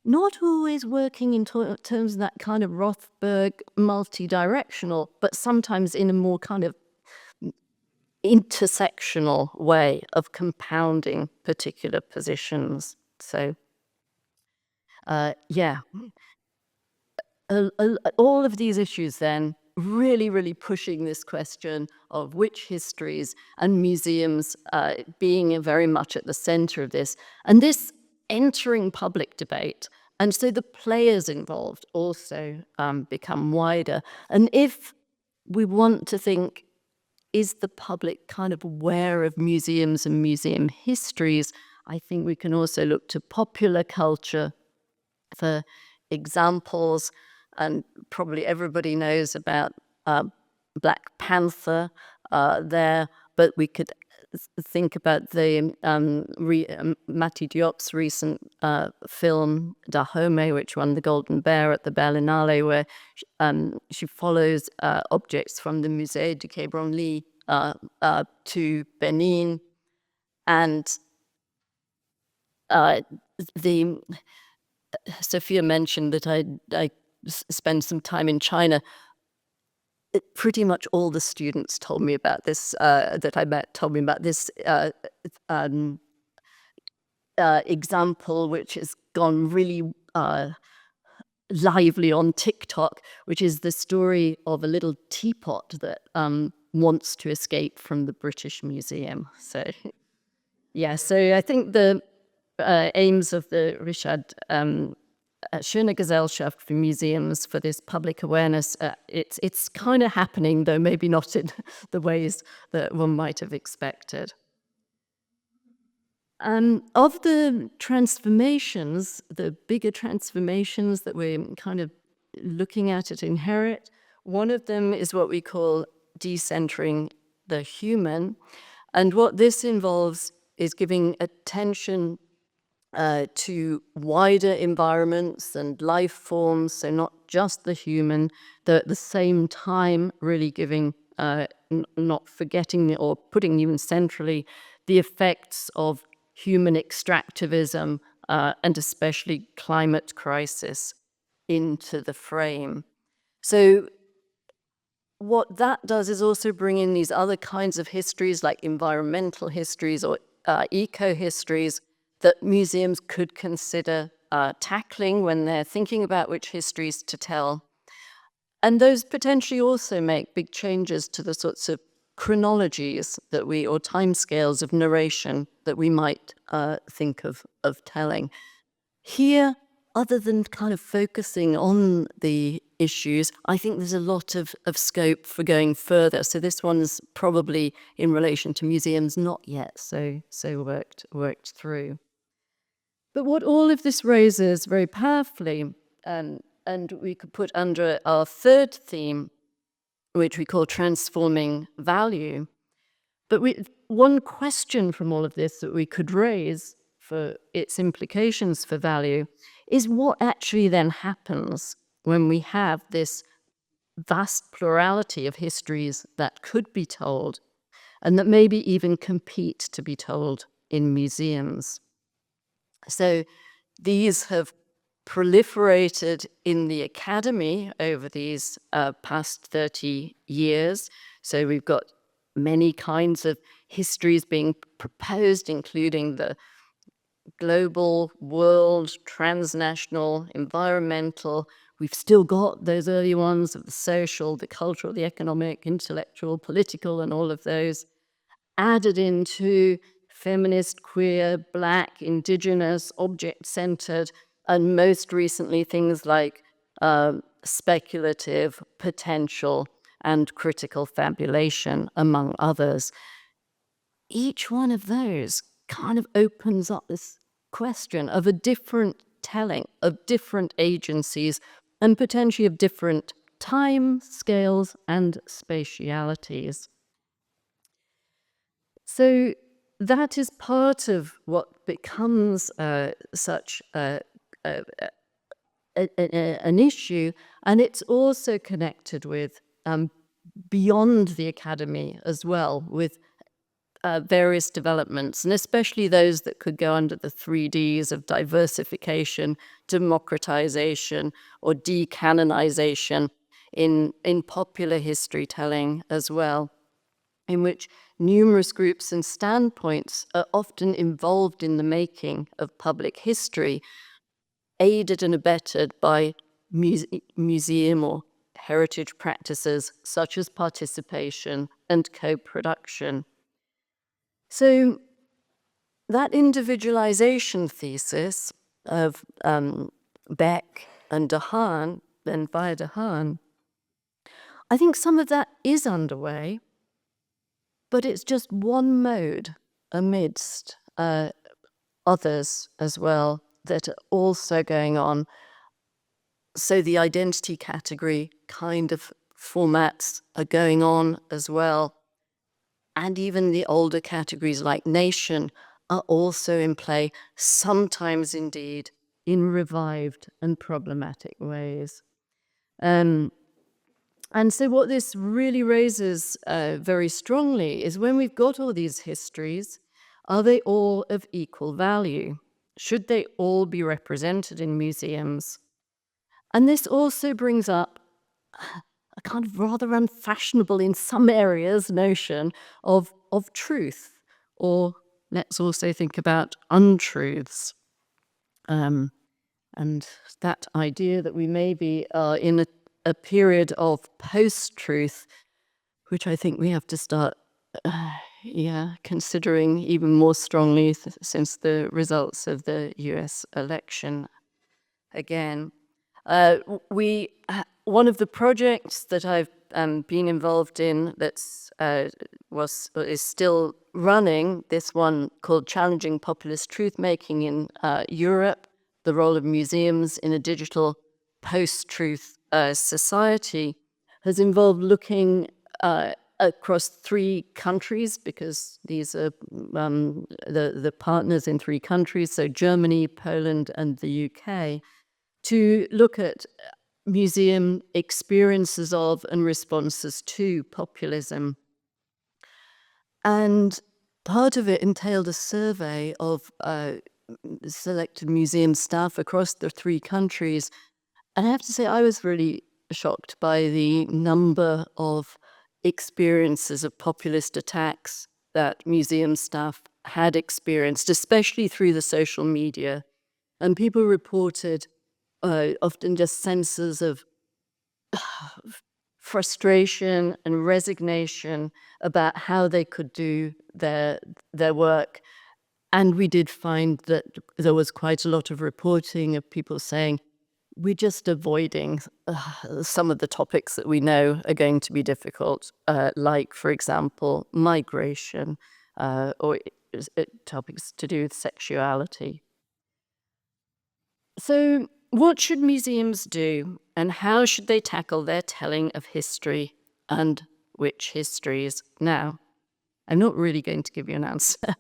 not always working in terms of that kind of Rothberg multi-directional, but sometimes in a more kind of intersectional way of compounding particular positions. So, yeah. All of these issues then really pushing this question of which histories and museums being very much at the center of this, and this entering public debate. And so the players involved also become wider. And if we want to think, is the public kind of aware of museums and museum histories, I think we can also look to popular culture for examples. And probably everybody knows about Black Panther there, but we could think about the Mati Diop's recent film Dahomey, which won the Golden Bear at the Berlinale, where she follows objects from the Musée du Quai Branly to Benin, and Sophia mentioned that I spend some time in China. Pretty much all the students told me about this, that I met told me about this example, which has gone really lively on TikTok, which is the story of a little teapot that wants to escape from the British Museum. So, yeah, so I think the aims of the Richard-Schöne Gesellschaft for museums, for this public awareness, it's kind of happening, though maybe not in the ways that one might have expected. Of the transformations, the bigger transformations that we're kind of looking at Inherit, one of them is what we call decentering the human. And what this involves is giving attention to wider environments and life forms, so not just the human, though at the same time really giving, not forgetting or putting even centrally the effects of human extractivism and especially climate crisis into the frame. So what that does is also bring in these other kinds of histories like environmental histories or eco-histories that museums could consider tackling when they're thinking about which histories to tell. And those potentially also make big changes to the sorts of chronologies that or timescales of narration that we might think of telling. Here, other than kind of focusing on the issues, I think there's a lot of scope for going further. So this one's probably in relation to museums, not yet so worked through. But what all of this raises very powerfully, and we could put under our third theme, which we call transforming value. But one question from all of this that we could raise for its implications for value is what actually then happens when we have this vast plurality of histories that could be told and that maybe even compete to be told in museums. So these have proliferated in the academy over these past 30 years. So we've got many kinds of histories being proposed, including the global, world, transnational, environmental. We've still got those early ones of the social, the cultural, the economic, intellectual, political, and all of those added into feminist, queer, Black, Indigenous, object-centered, and most recently things like speculative, potential, and critical fabulation, among others. Each one of those kind of opens up this question of a different telling, of different agencies, and potentially of different time scales and spatialities. So that is part of what becomes such an issue, and it's also connected with beyond the academy as well, with various developments, and especially those that could go under the 3Ds of diversification, democratization, or decanonization in popular history telling as well, in which numerous groups and standpoints are often involved in the making of public history, aided and abetted by museum or heritage practices such as participation and co-production. So that individualization thesis of Beck and Dehaan, then via Dehaan, I think some of that is underway, but it's just one mode amidst others as well that are also going on. So the identity category kind of formats are going on as well. And even the older categories like nation are also in play, sometimes indeed in revived and problematic ways. And so what this really raises very strongly is when we've got all these histories, are they all of equal value? Should they all be represented in museums? And this also brings up a kind of rather unfashionable in some areas notion of truth, or let's also think about untruths. And that idea that we maybe are in a period of post-truth, which I think we have to start considering even more strongly since the results of the US election again. One of the projects that I've been involved in that's is still running, this one called Challenging Populist Truth-Making in Europe, the role of museums in a digital post-truth society, has involved looking across 3 countries, because these are the partners in 3 countries, so Germany, Poland, and the UK, to look at museum experiences of and responses to populism. And part of it entailed a survey of selected museum staff across the 3 countries. And I have to say, I was really shocked by the number of experiences of populist attacks that museum staff had experienced, especially through the social media. And people reported often just senses of frustration and resignation about how they could do their work. And we did find that there was quite a lot of reporting of people saying, we're just avoiding some of the topics that we know are going to be difficult, like, for example, migration or topics to do with sexuality. So what should museums do, and how should they tackle their telling of history, and which histories? Now, I'm not really going to give you an answer,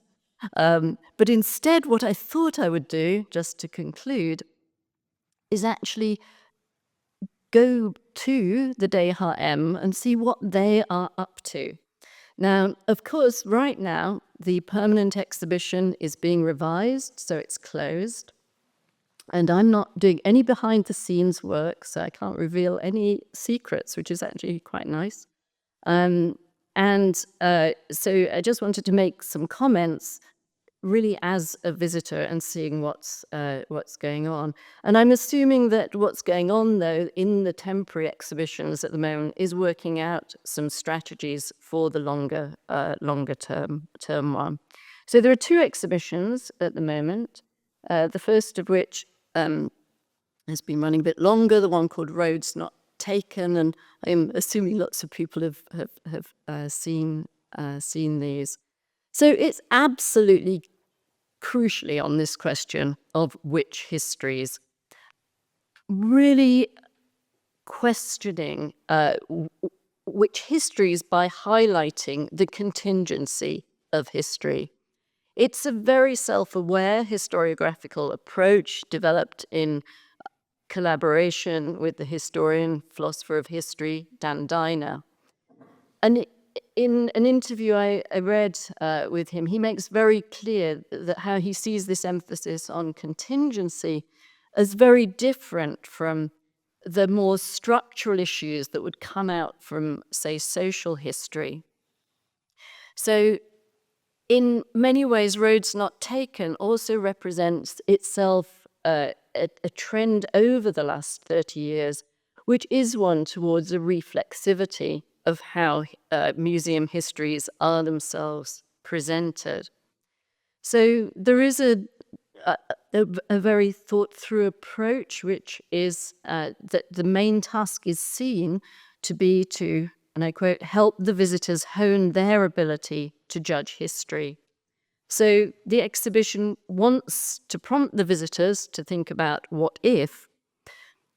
but instead what I thought I would do, just to conclude, is actually go to the DHM and see what they are up to. Now, of course, right now, the permanent exhibition is being revised, so it's closed. And I'm not doing any behind-the-scenes work, so I can't reveal any secrets, which is actually quite nice. So I just wanted to make some comments, really as a visitor and seeing what's going on. And I'm assuming that what's going on, though, in the temporary exhibitions at the moment is working out some strategies for the longer term one. So there are 2 exhibitions at the moment. The first of which has been running a bit longer, the one called Roads Not Taken, and I'm assuming lots of people have seen these. So it's absolutely crucially on this question of which histories, really questioning which histories by highlighting the contingency of history. It's a very self-aware historiographical approach developed in collaboration with the historian, philosopher of history, Dan Diner. And in an interview I read with him, he makes very clear that how he sees this emphasis on contingency as very different from the more structural issues that would come out from, say, social history. So in many ways, Roads Not Taken also represents itself a trend over the last 30 years, which is one towards a reflexivity of how museum histories are themselves presented. So there is a very thought-through approach, which is that the main task is seen to be to, and I quote, help the visitors hone their ability to judge history. So the exhibition wants to prompt the visitors to think about what if.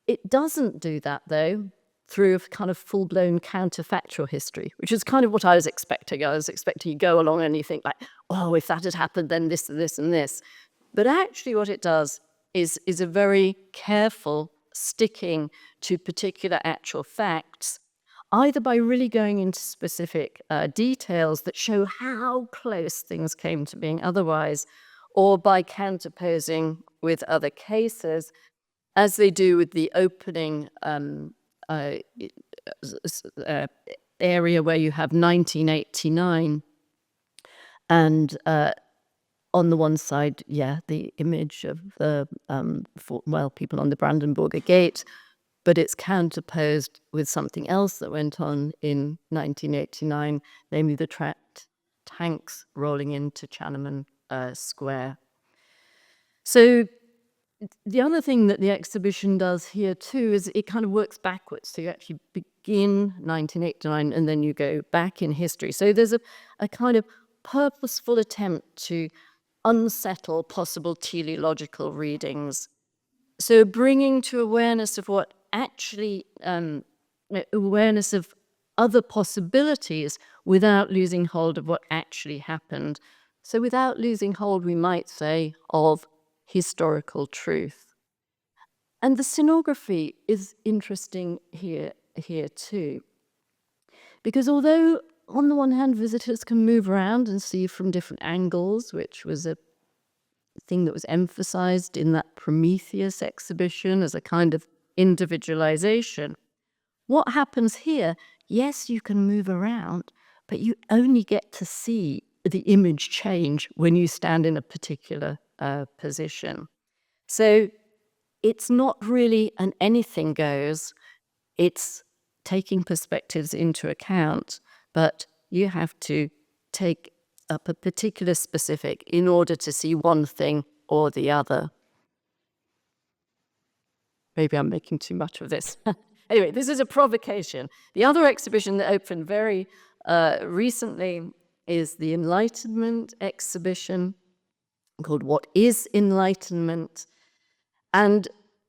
It doesn't do that, though, through a kind of full-blown counterfactual history, which is kind of what I was expecting. I was expecting you go along and you think like, oh, if that had happened, then this and this and this. But actually what it does is a very careful sticking to particular actual facts, either by really going into specific details that show how close things came to being otherwise, or by counterposing with other cases, as they do with the opening area where you have 1989. And on the one side, the image of the, people on the Brandenburger Gate, but it's counterposed with something else that went on in 1989, namely the tracked tanks rolling into Tiananmen Square. So the other thing that the exhibition does here too is it kind of works backwards. So you actually begin 1989 and then you go back in history. So there's a kind of purposeful attempt to unsettle possible teleological readings. So bringing to awareness of what actually, awareness of other possibilities without losing hold of what actually happened. So without losing hold, we might say, of historical truth. And the scenography is interesting here too. Because although on the one hand, visitors can move around and see from different angles, which was a thing that was emphasized in that Prometheus exhibition as a kind of individualization. What happens here, yes, you can move around, but you only get to see the image change when you stand in a particular position. So it's not really an anything goes, it's taking perspectives into account, but you have to take up a particular specific in order to see one thing or the other. Maybe I'm making too much of this. Anyway, this is a provocation. The other exhibition that opened very recently is the Enlightenment exhibition called What is Enlightenment? And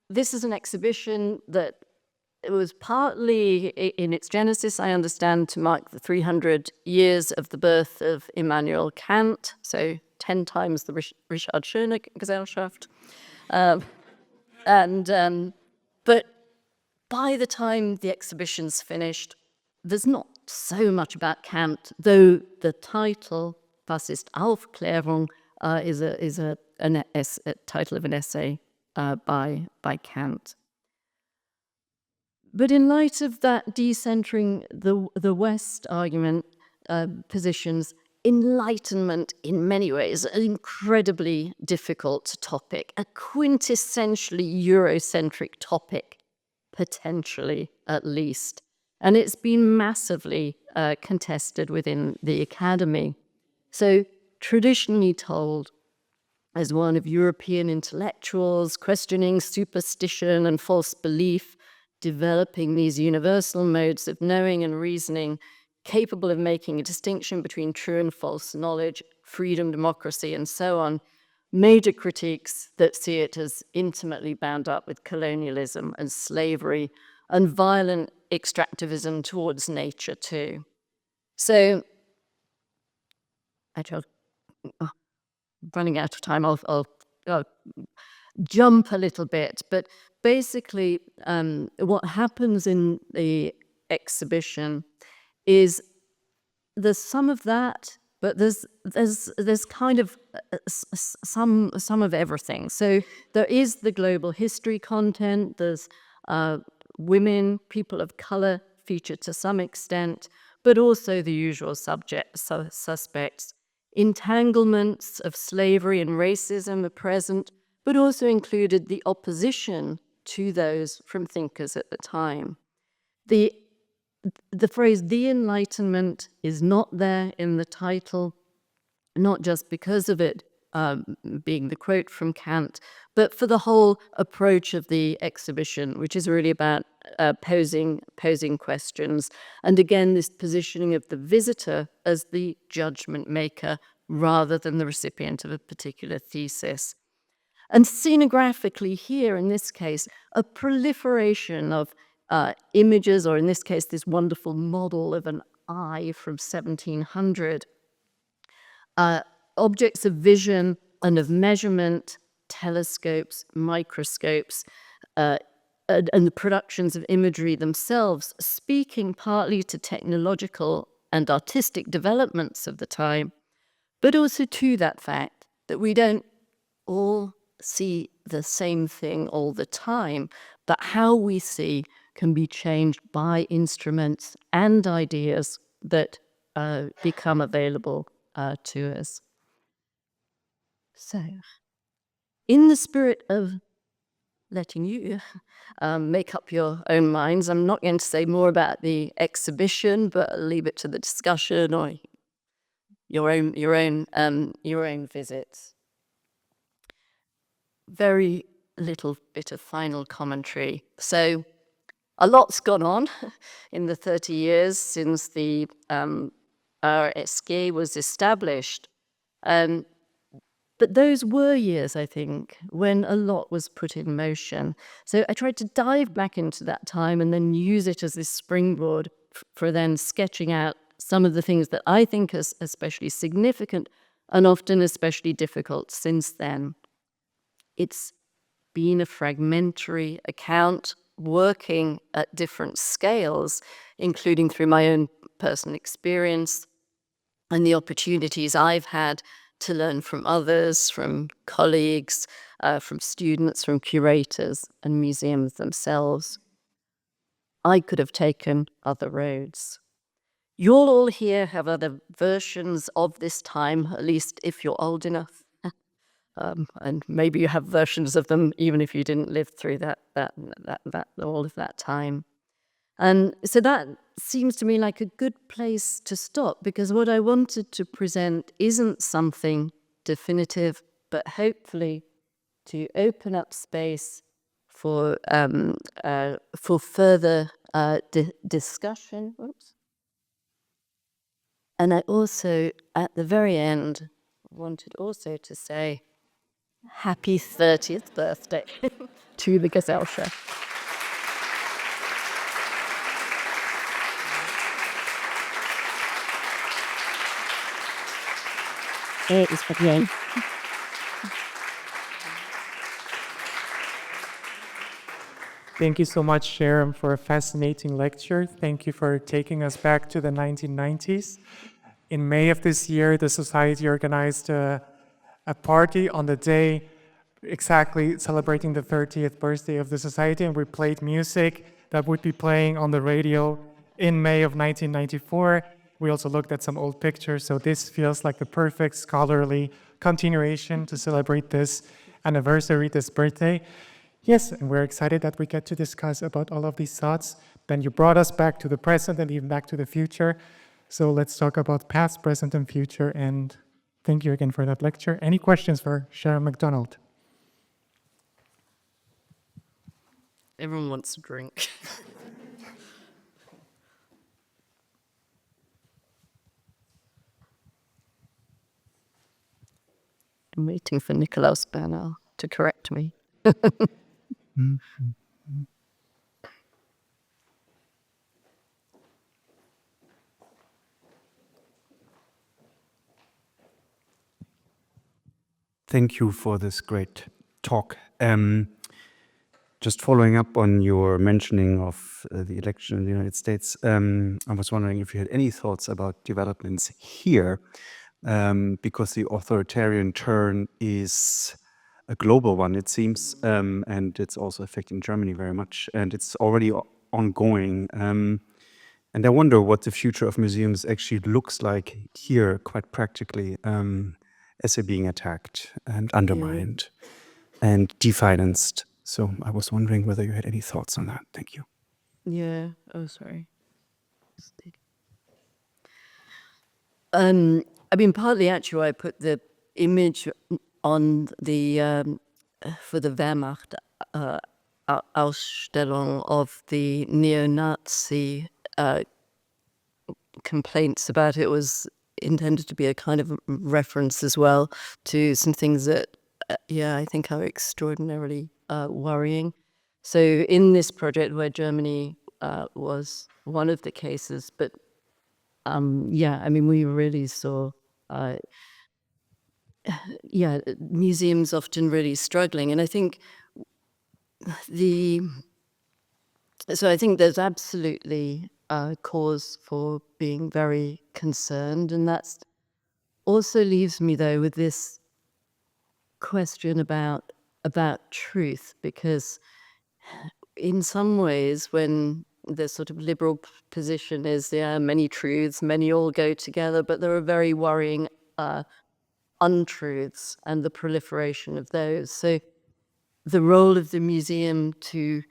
this is an exhibition that it was partly in its genesis, I understand, to mark the 300 years of the birth of Immanuel Kant, so 10 times the Richard-Schöne Gesellschaft. But by the time the exhibition's finished, there's not so much about Kant, though the title, Was ist Aufklärung, is a title of an essay by Kant. But in light of that decentering the West argument positions, enlightenment in many ways an incredibly difficult topic, a quintessentially Eurocentric topic, potentially at least. And it's been massively contested within the academy. So traditionally told as one of European intellectuals questioning superstition and false belief, developing these universal modes of knowing and reasoning capable of making a distinction between true and false knowledge, freedom, democracy, and so on, major critiques that see it as intimately bound up with colonialism and slavery and violent extractivism towards nature too. So, actually, running out of time, I'll jump a little bit, but basically what happens in the exhibition is there's some of that, but there's kind of some of everything. So there is the global history content, there's women, people of color featured to some extent, but also the usual suspects. Entanglements of slavery and racism are present, but also included the opposition to those from thinkers at the time. The phrase the Enlightenment is not there in the title, not just because of it being the quote from Kant, but for the whole approach of the exhibition, which is really about posing questions. And again, this positioning of the visitor as the judgment maker rather than the recipient of a particular thesis. And scenographically here, in this case, a proliferation of images, or in this case, this wonderful model of an eye from 1700, objects of vision and of measurement, telescopes, microscopes, and the productions of imagery themselves, speaking partly to technological and artistic developments of the time, but also to that fact that we don't all see the same thing all the time, but how we see can be changed by instruments and ideas that become available to us. So, in the spirit of letting you make up your own minds. I'm not going to say more about the exhibition, but I'll leave it to the discussion or your own visits. Very little bit of final commentary. So a lot's gone on in the 30 years since the RSG was established. But those were years, I think, when a lot was put in motion. So I tried to dive back into that time and then use it as this springboard for then sketching out some of the things that I think are especially significant and often especially difficult since then. It's been a fragmentary account working at different scales, including through my own personal experience and the opportunities I've had to learn from others, from colleagues, from students, from curators and museums themselves. I could have taken other roads. You'll all here have other versions of this time, at least if you're old enough. And maybe you have versions of them even if you didn't live through that all of that time. And so that seems to me like a good place to stop, because what I wanted to present isn't something definitive, but hopefully to open up space for further discussion. Oops. And I also, at the very end, wanted also to say happy 30th birthday to the Gesellschaft. Thank you so much, Sharon, for a fascinating lecture. Thank you for taking us back to the 1990s. In May of this year, the Society organized a party on the day exactly celebrating the 30th birthday of the Society, and we played music that would be playing on the radio in May of 1994. We also looked at some old pictures, so this feels like the perfect scholarly continuation to celebrate this anniversary, this birthday. Yes, and we're excited that we get to discuss about all of these thoughts. Then you brought us back to the present and even back to the future. So let's talk about past, present, and future. And thank you again for that lecture. Any questions for Sharon Macdonald? Everyone wants a drink. I'm waiting for Nikolaus Bernal to correct me. Thank you for this great talk. Just following up on your mentioning of the election in the United States, I was wondering if you had any thoughts about developments here, because the authoritarian turn is a global one, it seems, and it's also affecting Germany very much, and it's already ongoing. And I wonder what the future of museums actually looks like here, quite practically, as they're being attacked and undermined and definanced. So I was wondering whether you had any thoughts on that. Thank you. Yeah. Oh, sorry. I mean, partly actually, I put the image on the for the Wehrmacht Ausstellung of the neo-Nazi complaints about it was intended to be a kind of reference as well to some things that, I think are extraordinarily worrying. So in this project where Germany was one of the cases, but I mean, we really saw, museums often really struggling. And I think I think there's absolutely cause for being very concerned. And that's also leaves me, though, with this question about truth, because in some ways, when the sort of liberal position is, many truths, many all go together, but there are very worrying untruths and the proliferation of those. So the role of the museum to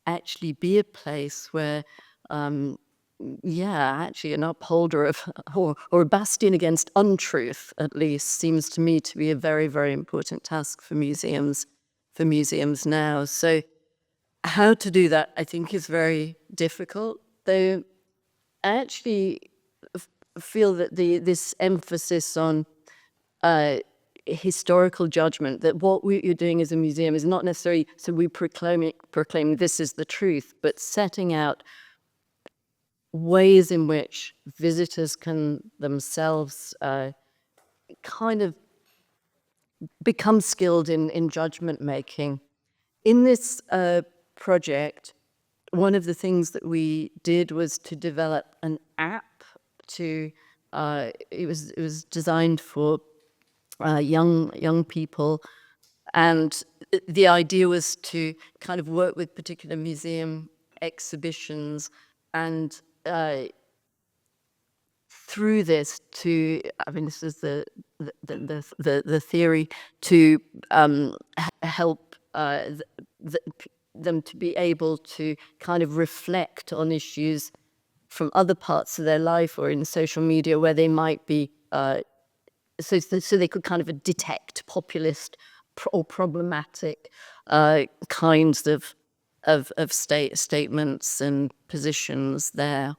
actually be a place where, actually an upholder of, or a bastion against untruth, at least, seems to me to be a very, very important task for museums now. So how to do that, I think, is very difficult, though I actually feel that this emphasis on historical judgment, that what you're doing as a museum is not necessarily so we proclaim this is the truth, but setting out ways in which visitors can themselves kind of become skilled in judgment making. In this project, one of the things that we did was to develop an app to, it was designed for young people, and the idea was to kind of work with particular museum exhibitions, and through this to, I mean, this is the theory, to help them to be able to kind of reflect on issues from other parts of their life or in social media where they might be, so they could kind of detect populist or problematic kinds of statements and positions there.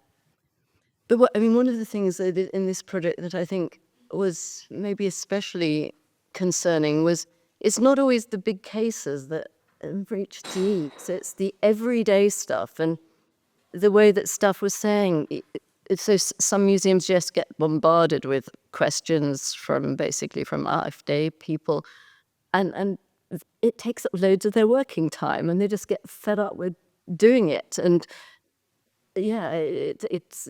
But one of the things that in this project that I think was maybe especially concerning was it's not always the big cases that reach deep. So it's the everyday stuff and the way that stuff was saying. So some museums just get bombarded with questions from AfD people, and it takes up loads of their working time, and they just get fed up with doing it. And yeah, it's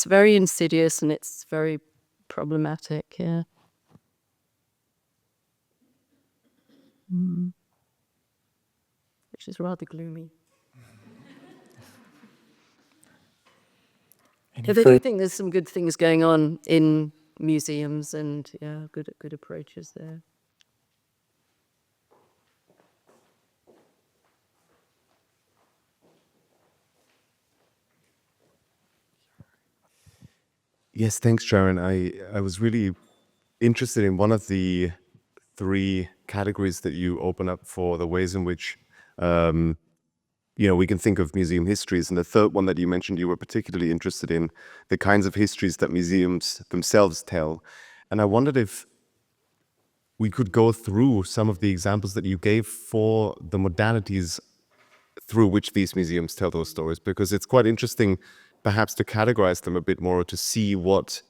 very insidious and it's very problematic. Yeah. Which is rather gloomy. But I do think there's some good things going on in museums, and yeah, good approaches there. Yes, thanks, Sharon. I was really interested in one of the three categories that you open up for the ways in which we can think of museum histories. And the third one that you mentioned, you were particularly interested in the kinds of histories that museums themselves tell. And I wondered if we could go through some of the examples that you gave for the modalities through which these museums tell those stories, because it's quite interesting perhaps to categorize them a bit more, or to see what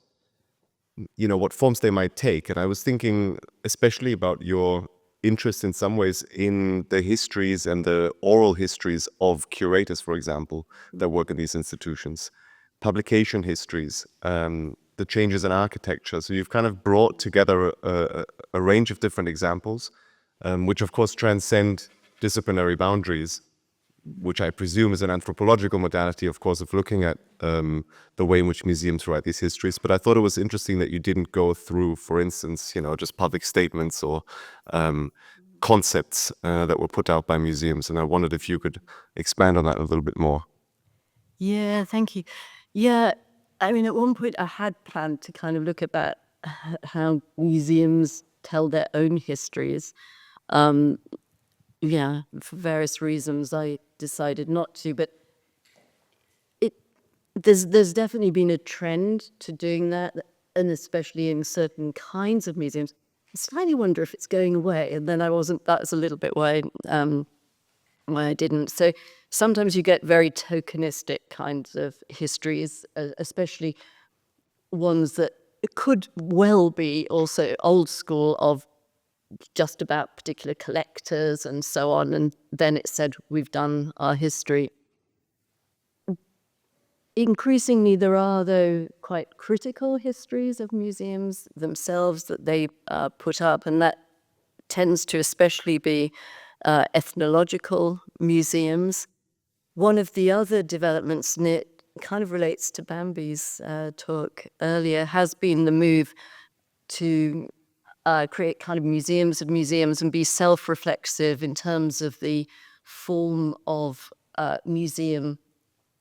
forms they might take. And I was thinking especially about your interest in some ways in the histories and the oral histories of curators, for example, that work in these institutions, publication histories, the changes in architecture. So you've kind of brought together a range of different examples, which of course transcend disciplinary boundaries, which I presume is an anthropological modality, of course, of looking at the way in which museums write these histories. But I thought it was interesting that you didn't go through, for instance, just public statements or concepts that were put out by museums. And I wondered if you could expand on that a little bit more. Yeah, thank you. Yeah, I mean, at one point I had planned to kind of look about how museums tell their own histories. Yeah, for various reasons I decided not to, but there's definitely been a trend to doing that, and especially in certain kinds of museums. I slightly wonder if it's going away, and then that was a little bit why I didn't. So sometimes you get very tokenistic kinds of histories, especially ones that could well be also old school, of just about particular collectors and so on, and then it said we've done our history. Increasingly there are, though, quite critical histories of museums themselves that they put up, and that tends to especially be ethnological museums. One of the other developments, and it kind of relates to Bambi's talk earlier, has been the move to create kind of museums of museums and be self-reflexive in terms of the form of museum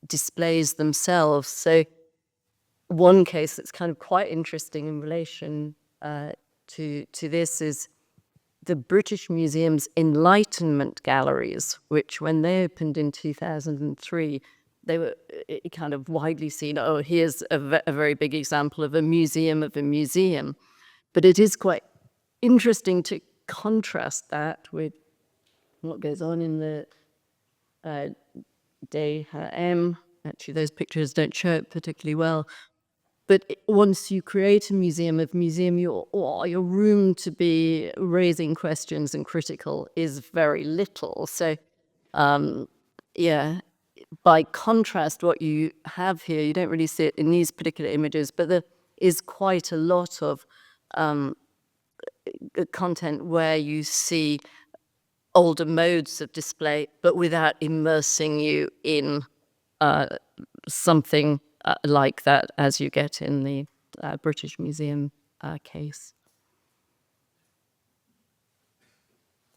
displays themselves. So one case that's kind of quite interesting in relation to this is the British Museum's Enlightenment galleries, which when they opened in 2003, they were kind of widely seen, oh, here's a very big example of a museum of a museum. But it is quite interesting to contrast that with what goes on in the DHM. Actually, those pictures don't show it particularly well. But once you create a museum of museum, your room to be raising questions and critical is very little. So, yeah, by contrast, what you have here, you don't really see it in these particular images, but there is quite a lot of content where you see older modes of display, but without immersing you in something like that as you get in the British Museum case.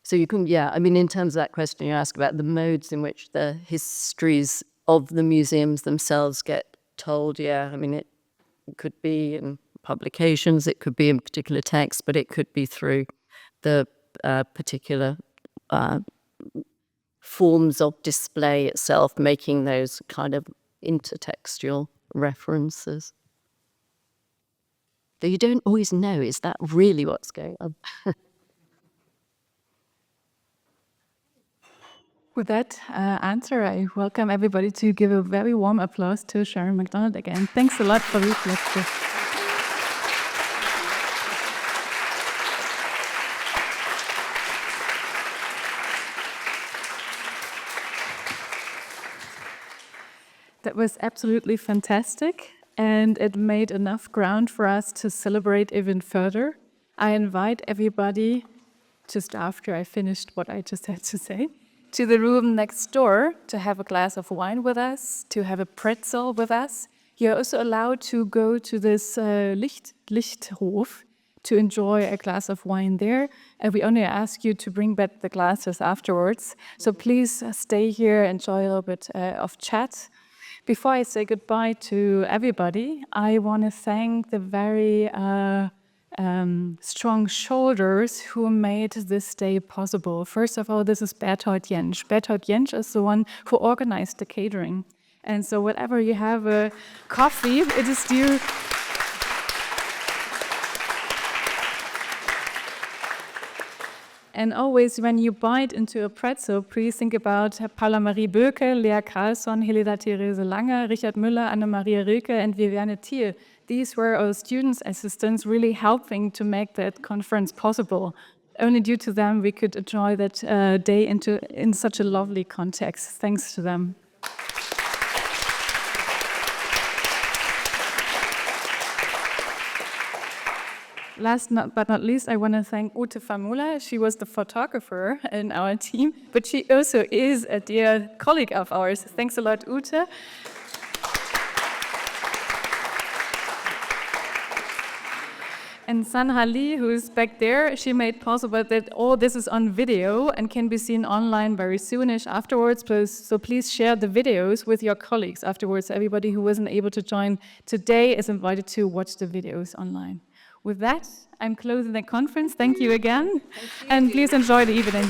So you can, yeah, I mean, in terms of that question you asked about the modes in which the histories of the museums themselves get told, yeah, I mean, it could be in publications, it could be in particular texts, but it could be through the particular forms of display itself, making those kind of intertextual references. Though you don't always know, is that really what's going on? With that answer, I welcome everybody to give a very warm applause to Sharon Macdonald again. Thanks a lot for reflecting. That was absolutely fantastic, and it made enough ground for us to celebrate even further. I invite everybody, just after I finished what I just had to say, to the room next door to have a glass of wine with us, to have a pretzel with us. You're also allowed to go to this Lichthof to enjoy a glass of wine there. We only ask you to bring back the glasses afterwards. So please stay here, enjoy a little bit of chat. Before I say goodbye to everybody, I want to thank the very strong shoulders who made this day possible. First of all, this is Berthold Jentsch. Berthold Jentsch is the one who organized the catering. And so whatever you have a coffee, it is due. And always when you bite into a pretzel, please think about Paula Marie Böke, Lea Carlsson, Helena Therese Lange, Richard Müller, Anna-Maria Rilke, and Viviane Thiel. These were our students' assistants really helping to make that conference possible. Only due to them, we could enjoy that day in such a lovely context. Thanks to them. Last but not least, I want to thank Ute Famula. She was the photographer in our team, but she also is a dear colleague of ours. Thanks a lot, Ute. And Sanha Lee, who's back there, she made possible that all this is on video and can be seen online very soonish afterwards. So please share the videos with your colleagues afterwards. Everybody who wasn't able to join today is invited to watch the videos online. With that, I'm closing the conference. Thank you again. And please enjoy the evening.